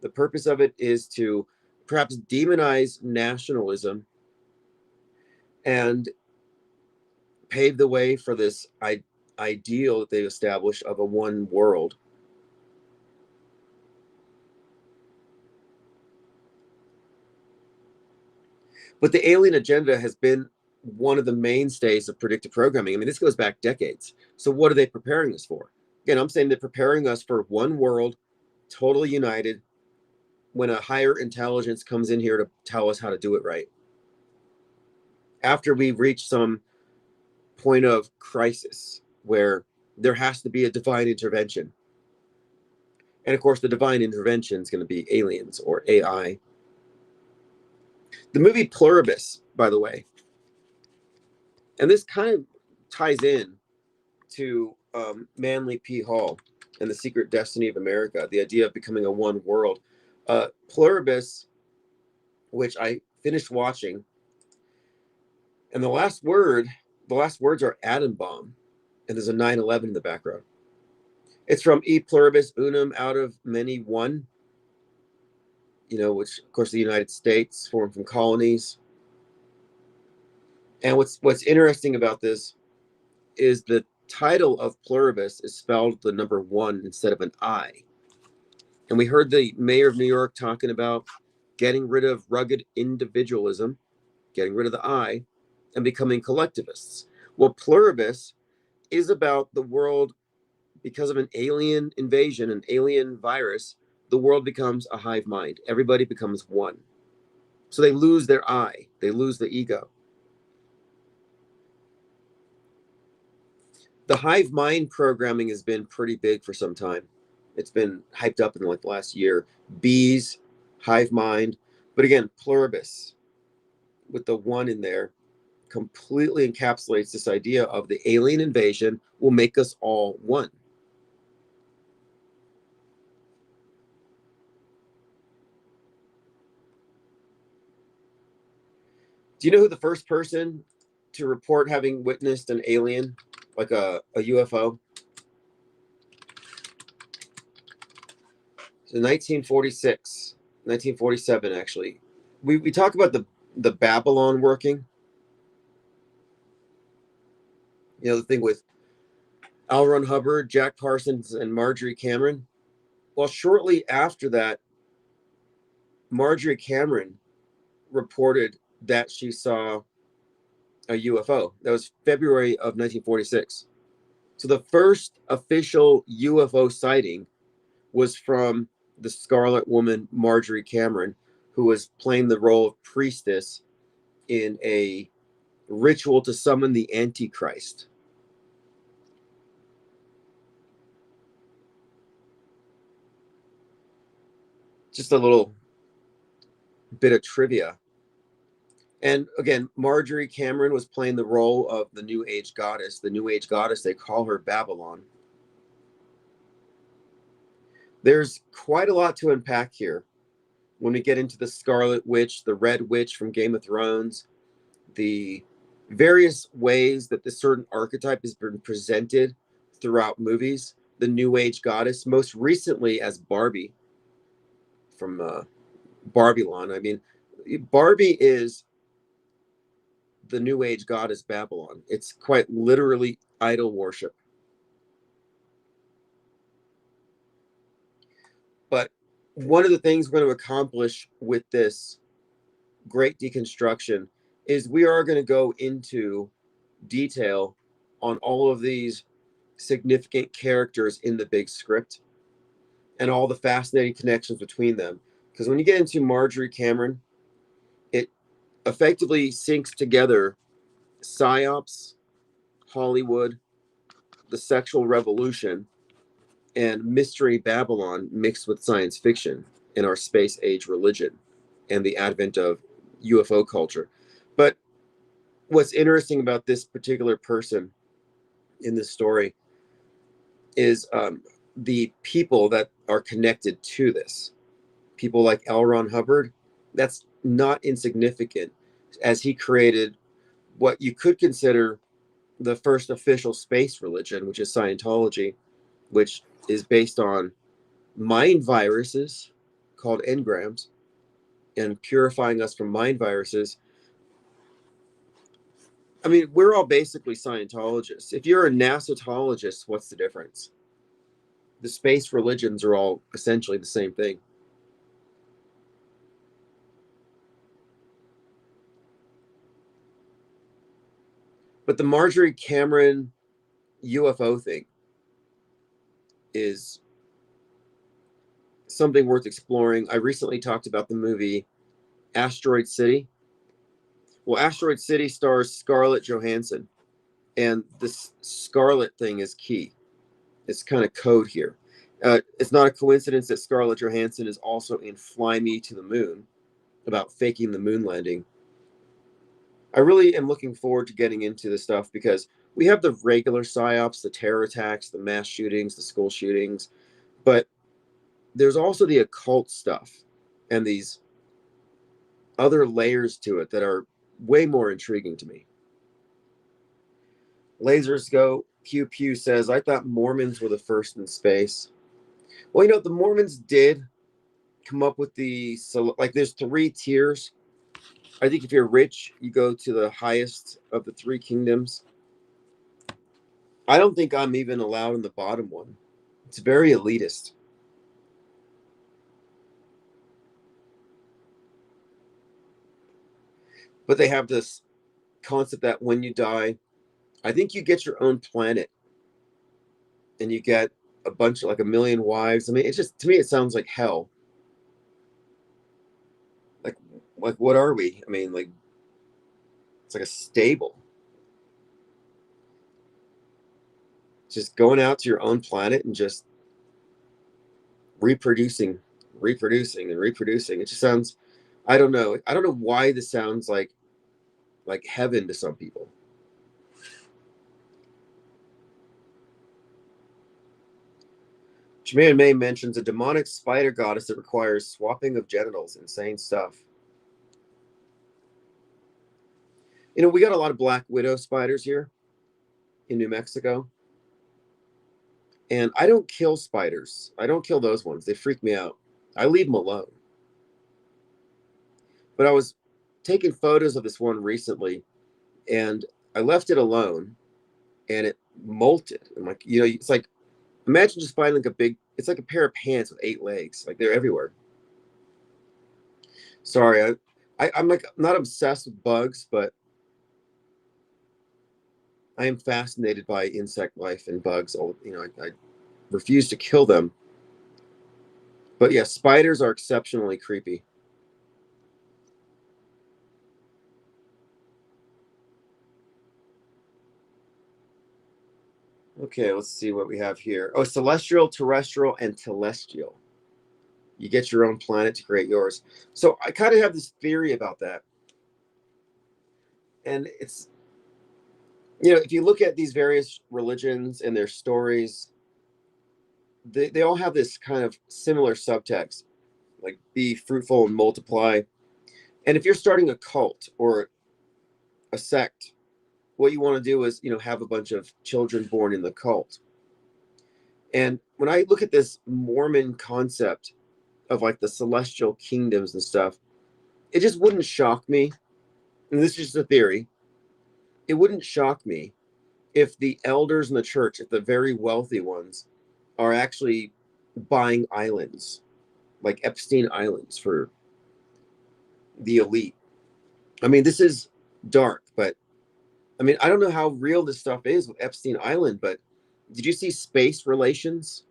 The purpose of it is to perhaps demonize nationalism and pave the way for this ideal that they've established of a one world. But the alien agenda has been one of the mainstays of predictive programming. I mean, this goes back decades. So what are they preparing us for? Again, I'm saying they're preparing us for one world, totally united, when a higher intelligence comes in here to tell us how to do it right. After we've reached some point of crisis where there has to be a divine intervention. And of course, the divine intervention is going to be aliens or AI. The movie Pluribus, by the way, and this kind of ties in to Manly P. Hall and the Secret Destiny of America, the idea of becoming a one world. Pluribus, which I finished watching, and the last words are atom bomb, and there's a 9/11 in the background. It's from E Pluribus Unum, out of many one, which of course the United States formed from colonies. And what's interesting about this is the title of Pluribus is spelled the number 1 instead of an I. And we heard the mayor of New York talking about getting rid of rugged individualism, getting rid of the I, and becoming collectivists. Well, Pluribus is about the world. Because of an alien invasion, an alien virus, the world becomes a hive mind. Everybody becomes one. So they lose their I, they lose the ego. The hive mind programming has been pretty big for some time. It's been hyped up in like the last year. Bees, hive mind. But again, Pluribus, with the 1 in there, completely encapsulates this idea of the alien invasion will make us all one. Do you know who the first person to report having witnessed an alien, like a UFO? So 1946, 1947, actually. We talk about the Babylon working. The thing with L. Ron Hubbard, Jack Parsons, and Marjorie Cameron. Well, shortly after that, Marjorie Cameron reported that she saw a UFO. That was February of 1946. So the first official UFO sighting was from the Scarlet Woman, Marjorie Cameron, who was playing the role of priestess in a ritual to summon the Antichrist. Just a little bit of trivia. And again, Marjorie Cameron was playing the role of the New Age goddess. The New Age goddess, they call her Babylon. There's quite a lot to unpack here when we get into the Scarlet Witch, the Red Witch from Game of Thrones, the various ways that this certain archetype has been presented throughout movies. The New Age goddess, most recently as Barbie from Babylon. I mean, Barbie is the New Age goddess Babylon. It's quite literally idol worship. But one of the things we're going to accomplish with this great deconstruction is we are going to go into detail on all of these significant characters in the big script and all the fascinating connections between them. Because when you get into Marjorie Cameron, it effectively syncs together psyops, Hollywood, the sexual revolution, and mystery Babylon mixed with science fiction in our space age religion and the advent of UFO culture. But what's interesting about this particular person in this story is the people that are connected to this. people like L. Ron Hubbard, that's not insignificant, as he created what you could consider the first official space religion, which is Scientology, which is based on mind viruses called engrams and purifying us from mind viruses. I mean, we're all basically Scientologists. If you're a NASAtologist, what's the difference? The space religions are all essentially the same thing. But the Marjorie Cameron UFO thing is something worth exploring. I recently talked about the movie Asteroid City. Well, Asteroid City stars Scarlett Johansson, and this Scarlett thing is key. It's kind of code here. It's not a coincidence that Scarlett Johansson is also in Fly Me to the Moon, about faking the moon landing. I really am looking forward to getting into this stuff because we have the regular psyops, the terror attacks, the mass shootings, the school shootings, but there's also the occult stuff and these other layers to it that are way more intriguing to me. Lasers Go Pew Pew says, I thought Mormons were the first in space. Well, you know, the Mormons did come up with like there's 3 tiers. I think if you're rich, you go to the highest of the 3 kingdoms. I don't think I'm even allowed in the bottom one. It's very elitist. But they have this concept that when you die, I think you get your own planet and you get a bunch of like 1 million wives. I mean, it's just, to me, it sounds like hell. Like what are we? I mean, like, it's like a stable. Just going out to your own planet and just reproducing, reproducing, and reproducing. It just sounds, I don't know. I don't know why this sounds like heaven to some people. Jermaine May mentions a demonic spider goddess that requires swapping of genitals. Insane stuff. You know, we got a lot of black widow spiders here in New Mexico. And I don't kill spiders. I don't kill those ones. They freak me out. I leave them alone. But I was taking photos of this one recently, and I left it alone, and it molted. I'm like, you know, it's like, imagine just finding like it's like a pair of pants with 8 legs. Like, they're everywhere. Sorry, I'm like not obsessed with bugs, but I am fascinated by insect life and bugs. You know, I refuse to kill them. But yeah, spiders are exceptionally creepy. Okay, let's see what we have here. Oh, celestial, terrestrial, and telestial. You get your own planet to create yours. So I kind of have this theory about that. And it's, you know, if you look at these various religions and their stories, they all have this kind of similar subtext, like be fruitful and multiply. And if you're starting a cult or a sect, what you want to do is, you know, have a bunch of children born in the cult. And when I look at this Mormon concept of like the celestial kingdoms and stuff, it just wouldn't shock me. And this is just a theory. It wouldn't shock me if the elders in the church, if the very wealthy ones, are actually buying islands, like Epstein Islands for the elite. I mean, this is dark, but I mean, I don't know how real this stuff is with Epstein Island, but did you see Space Relations?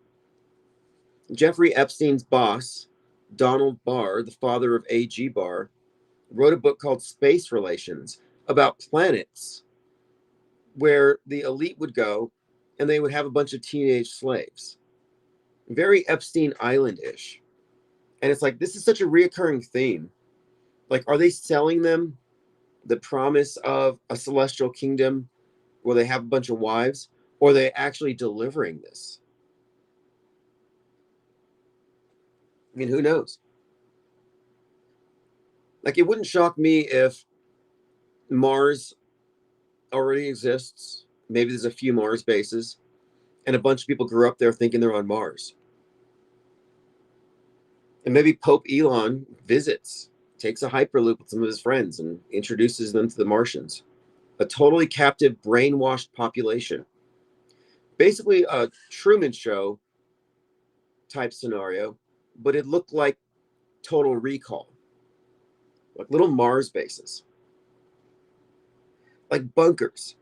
Jeffrey Epstein's boss, Donald Barr, the father of A.G. Barr, wrote a book called Space Relations about planets where the elite would go and they would have a bunch of teenage slaves. Very Epstein Island-ish. And it's like, this is such a reoccurring theme. Like, are they selling them the promise of a celestial kingdom where they have a bunch of wives, or are they actually delivering this? I mean, who knows? Like, it wouldn't shock me if Mars already exists. Maybe there's a few Mars bases, and a bunch of people grew up there thinking they're on Mars. And maybe Pope Elon visits, takes a Hyperloop with some of his friends, and introduces them to the Martians. A totally captive, brainwashed population. Basically, a Truman Show type scenario, but it looked like Total Recall, like little Mars bases, like bunkers.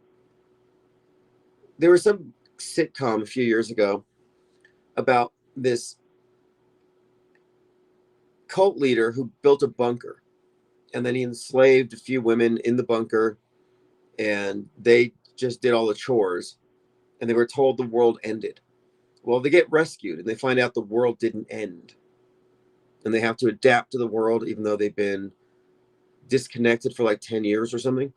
There was some sitcom a few years ago about this cult leader who built a bunker, and then he enslaved a few women in the bunker, and they just did all the chores, and they were told the world ended. Well, they get rescued and they find out the world didn't end, and they have to adapt to the world even though they've been disconnected for like 10 years or something.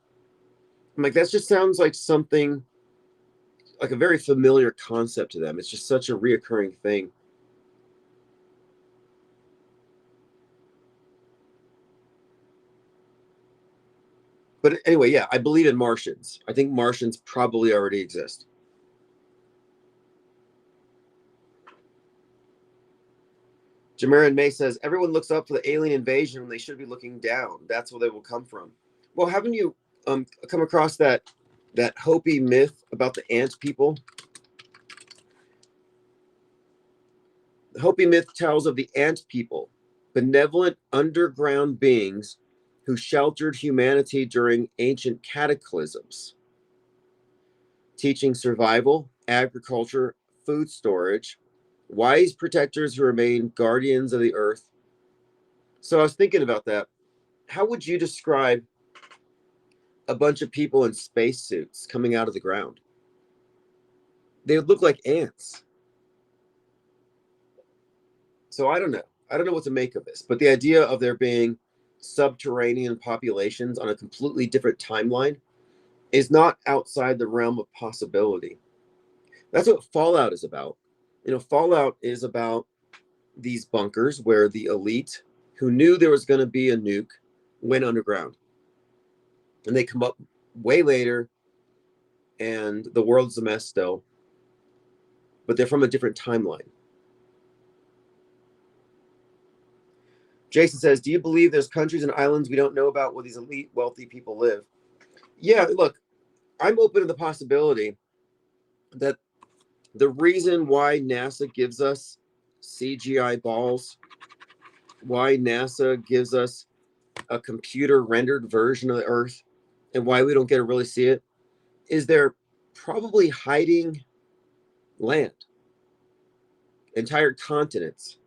I'm like, that just sounds like something, like a very familiar concept to them. It's just such a reoccurring thing. But anyway, yeah, I believe in Martians. I think Martians probably already exist. Jamarin May says, everyone looks up for the alien invasion when they should be looking down. That's where they will come from. Well, haven't you come across that Hopi myth about the ant people? The Hopi myth tells of the ant people, benevolent underground beings who sheltered humanity during ancient cataclysms, teaching survival, agriculture, food storage, wise protectors who remain guardians of the earth. So I was thinking about that. How would you describe a bunch of people in spacesuits coming out of the ground? They would look like ants. So I don't know. I don't know what to make of this, but the idea of there being subterranean populations on a completely different timeline is not outside the realm of possibility. That's what Fallout is about. You know, Fallout is about these bunkers where the elite who knew there was going to be a nuke went underground. And they come up way later and the world's a mess still, but they're from a different timeline. Jason says, do you believe there's countries and islands we don't know about where these elite, wealthy people live? Yeah, look, I'm open to the possibility that the reason why NASA gives us CGI balls, why NASA gives us a computer rendered version of the Earth, and why we don't get to really see it, is they're probably hiding land, entire continents.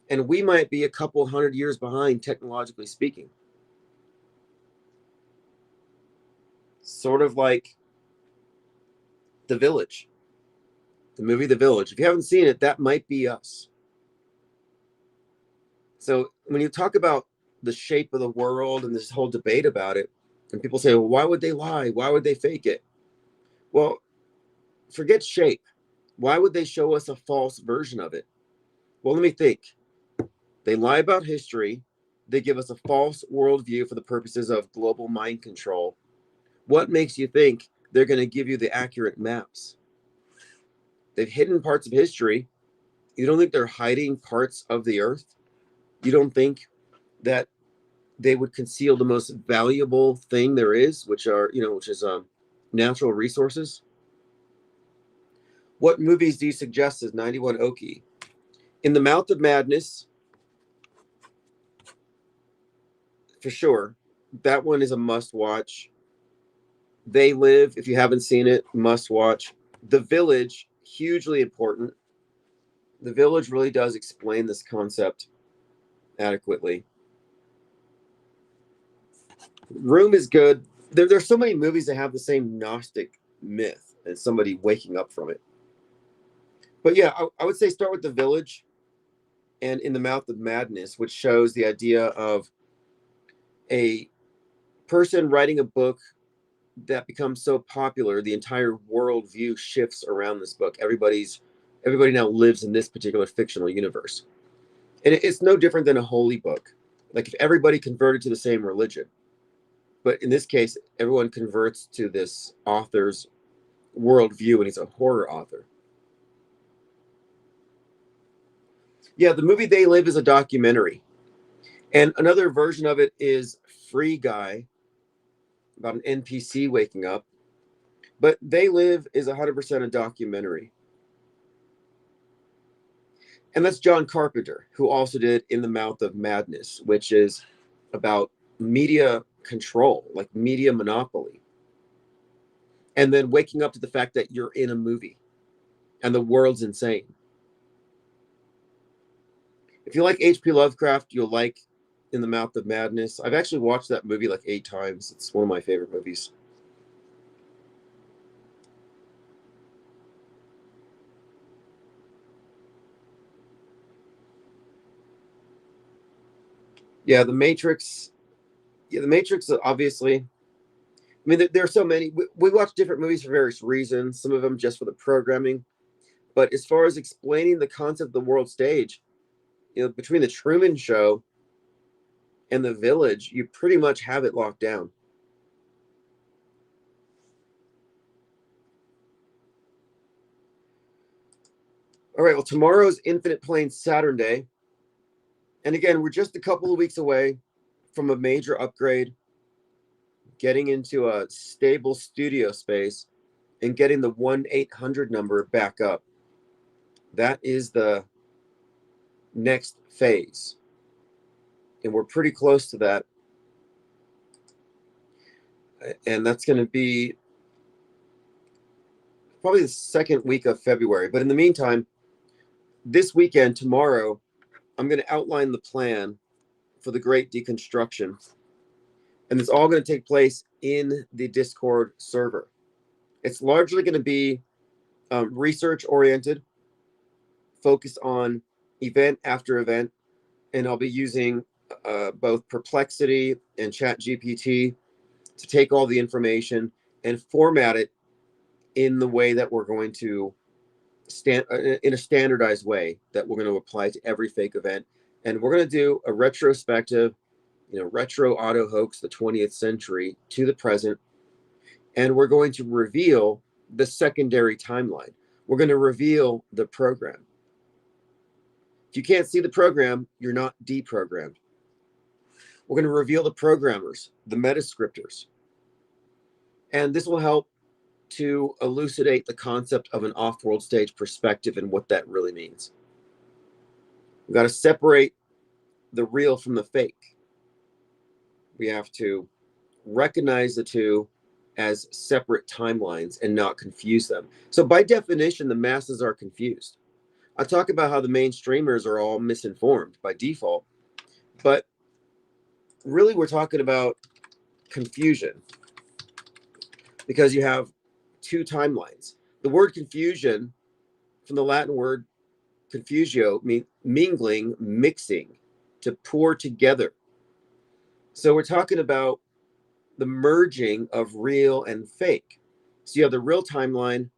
And we might be a couple hundred years behind, technologically speaking. Sort of like The Village, the movie The Village. If you haven't seen it, that might be us. So when you talk about the shape of the world and this whole debate about it, and people say, well, why would they lie? Why would they fake it? Well, forget shape. Why would they show us a false version of it? Well, let me think. They lie about history. They give us a false worldview for the purposes of global mind control. What makes you think they're going to give you the accurate maps? They've hidden parts of history. You don't think they're hiding parts of the earth? You don't think that they would conceal the most valuable thing there is, which is natural resources? What movies do you suggest as 91 Okie? In the Mouth of Madness, for sure. That one is a must watch. They Live, if you haven't seen it, must watch. The Village, hugely important. The Village really does explain this concept adequately. Room is good. There's so many movies that have the same Gnostic myth and somebody waking up from it. But yeah, I would say start with The Village and In the Mouth of Madness, which shows the idea of a person writing a book that becomes so popular, the entire worldview shifts around this book. Everybody now lives in this particular fictional universe. And it's no different than a holy book. Like if everybody converted to the same religion, but in this case, everyone converts to this author's worldview, and he's a horror author. Yeah, the movie They Live is a documentary. And another version of it is Free Guy, about an NPC waking up. But They Live is 100% a documentary. And that's John Carpenter, who also did In the Mouth of Madness, which is about media control, like media monopoly. And then waking up to the fact that you're in a movie and the world's insane. If you like H.P. Lovecraft, you'll like In the Mouth of Madness. I've actually watched that movie like 8 times. It's one of my favorite movies. Yeah, The Matrix. Yeah, The Matrix, obviously. I mean, there are so many. We watch different movies for various reasons, some of them just for the programming. But as far as explaining the concept of the world stage, between the Truman Show and The Village, you pretty much have it locked down. All right, well, tomorrow's Infinite Plane Saturn Day. And again, we're just a couple of weeks away from a major upgrade, getting into a stable studio space, and getting the 1-800 number back up. That is the next phase. And we're pretty close to that. And that's going to be probably the second week of February. But in the meantime, this weekend, tomorrow, I'm going to outline the plan for the Great Deconstruction. And it's all going to take place in the Discord server. It's largely going to be research oriented, focused on event after event. And I'll be using both Perplexity and ChatGPT to take all the information and format it in the way that we're going to in a standardized way that we're going to apply to every fake event. And we're going to do a retrospective, retro auto hoax, the 20th century to the present. And we're going to reveal the secondary timeline. We're going to reveal the program. If you can't see the program, you're not deprogrammed. We're going to reveal the programmers, the metascriptors. And this will help to elucidate the concept of an off-world stage perspective and what that really means. We've got to separate the real from the fake. We have to recognize the two as separate timelines and not confuse them. So by definition, the masses are confused. I talk about how the mainstreamers are all misinformed by default, but really we're talking about confusion because you have two timelines. The word confusion, from the Latin word confusio, means mingling, mixing, to pour together. So we're talking about the merging of real and fake. So you have the real timeline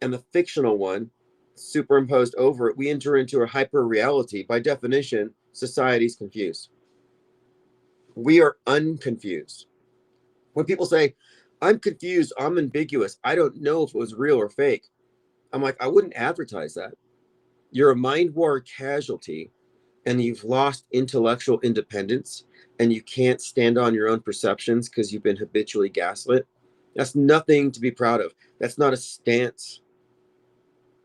and the fictional one superimposed over it. We enter into a hyper reality. By definition, society's confused. We are unconfused. When people say, I'm confused, I'm ambiguous, I don't know if it was real or fake, I'm like, I wouldn't advertise that. You're a mind war casualty and you've lost intellectual independence and you can't stand on your own perceptions because you've been habitually gaslit. That's nothing to be proud of. That's not a stance.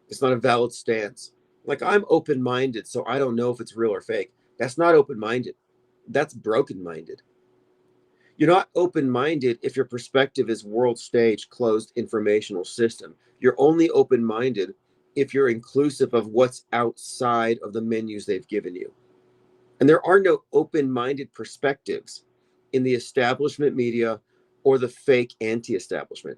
It's not a valid stance. Like, I'm open-minded, so I don't know if it's real or fake. That's not open-minded. That's broken-minded. You're not open-minded if your perspective is world stage, closed informational system. You're only open-minded if you're inclusive of what's outside of the menus they've given you. And there are no open-minded perspectives in the establishment media or the fake anti-establishment.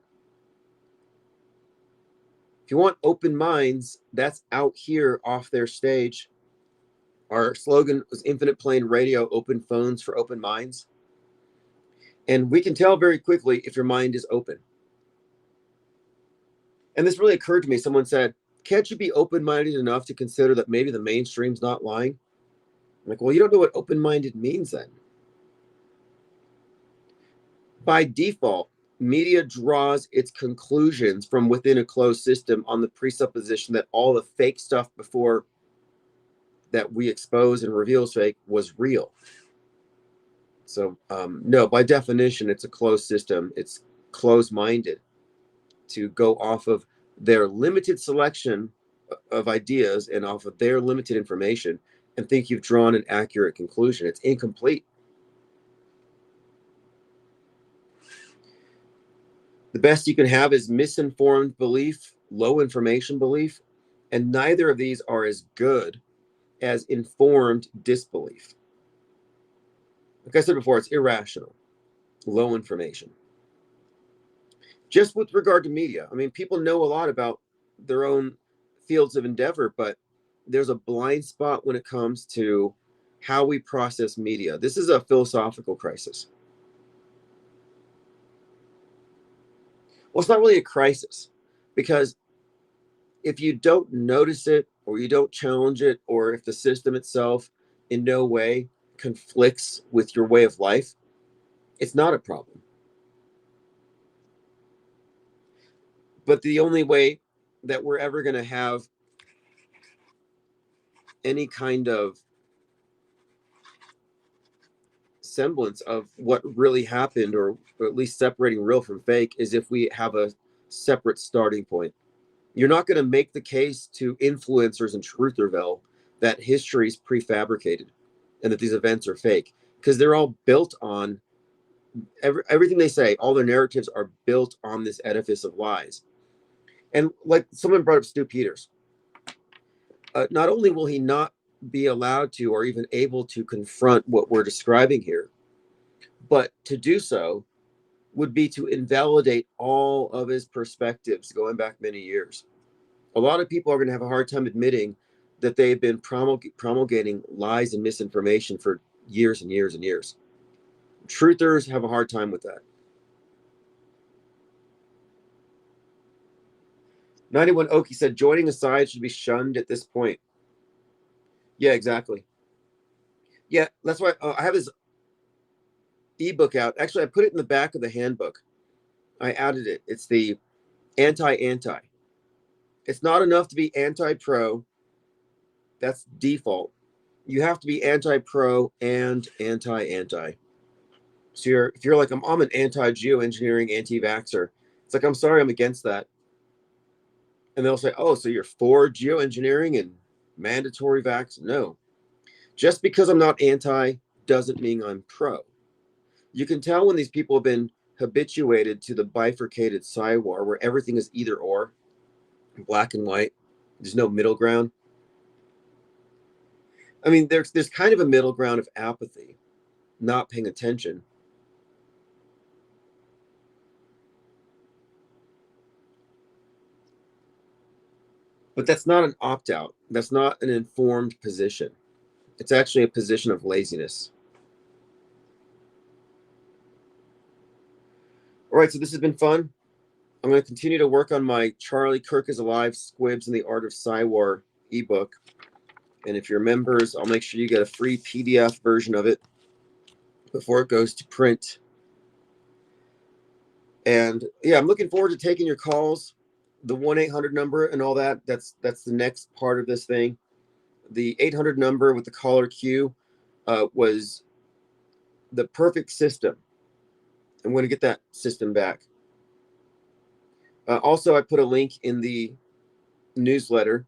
If you want open minds, that's out here off their stage. Our slogan was Infinite Plane Radio, open phones for open minds. And we can tell very quickly if your mind is open. And this really occurred to me. Someone said, can't you be open-minded enough to consider that maybe the mainstream's not lying? I'm like, well, you don't know what open-minded means then. By default, media draws its conclusions from within a closed system on the presupposition that all the fake stuff before that we expose and reveal as fake was real. So no, by definition, it's a closed system. It's closed-minded to go off of their limited selection of ideas and off of their limited information and think you've drawn an accurate conclusion. It's incomplete. The best you can have is misinformed belief, low information belief, and neither of these are as good as informed disbelief. Like I said before, it's irrational, low information. Just with regard to media, I mean, people know a lot about their own fields of endeavor, but there's a blind spot when it comes to how we process media. This is a philosophical crisis. Well, it's not really a crisis because if you don't notice it or you don't challenge it, or if the system itself in no way conflicts with your way of life, it's not a problem. But the only way that we're ever going to have any kind of semblance of what really happened, or at least separating real from fake, is if we have a separate starting point. You're not going to make the case to influencers in Trutherville that history is prefabricated and that these events are fake, because they're all built on everything they say. All their narratives are built on this edifice of lies. And like someone brought up Stu Peters, not only will he not be allowed to or even able to confront what we're describing here, but to do so would be to invalidate all of his perspectives going back many years. A lot of people are going to have a hard time admitting that they've been promulgating lies and misinformation for years and years and years. Truthers have a hard time with that. 91 Okie said, joining a side should be shunned at this point. Yeah, exactly. Yeah, that's why I have his ebook out. Actually, I put it in the back of the handbook. I added it. It's the anti-anti. It's not enough to be anti-pro. That's default. You have to be anti-pro and anti-anti. So if you're like, I'm an anti-geoengineering, anti-vaxxer, it's like, I'm sorry, I'm against that. And they'll say, oh, so you're for geoengineering and mandatory vax? No. Just because I'm not anti doesn't mean I'm pro. You can tell when these people have been habituated to the bifurcated war where everything is either or, black and white. There's no middle ground. I mean, there's kind of a middle ground of apathy, not paying attention. But that's not an opt-out. That's not an informed position. It's actually a position of laziness. All right, so this has been fun. I'm going to continue to work on my Charlie Kirk is Alive, Squibs and the Art of Psywar ebook. And if you're members, I'll make sure you get a free PDF version of it before it goes to print. And yeah, I'm looking forward to taking your calls, the 1-800 number and all that. That's the next part of this thing. The 800 number with the caller queue was the perfect system. I'm going to get that system back. Also, I put a link in the newsletter.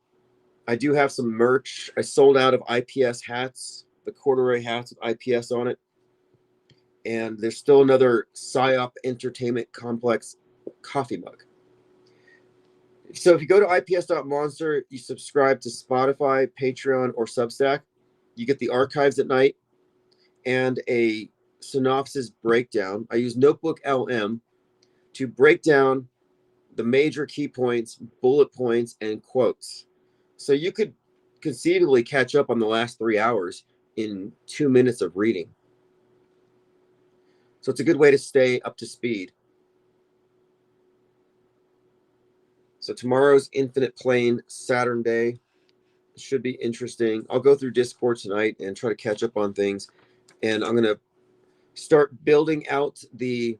I do have some merch. I sold out of iPS hats, the corduroy hats with iPS on it. And there's still another PSYOP Entertainment Complex coffee mug. So if you go to ips.monster, you subscribe to Spotify, Patreon, or Substack, you get the archives at night and a synopsis breakdown. I use Notebook LM to break down the major key points, bullet points, and quotes. So you could conceivably catch up on the last 3 hours in 2 minutes of reading. So it's a good way to stay up to speed. So tomorrow's Infinite Plane Saturn Day. Should be interesting. I'll go through Discord tonight and try to catch up on things. And I'm going to start building out the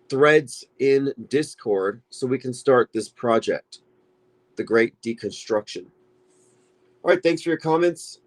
threads in Discord so we can start this project, the Great Deconstruction. All right, thanks for your comments.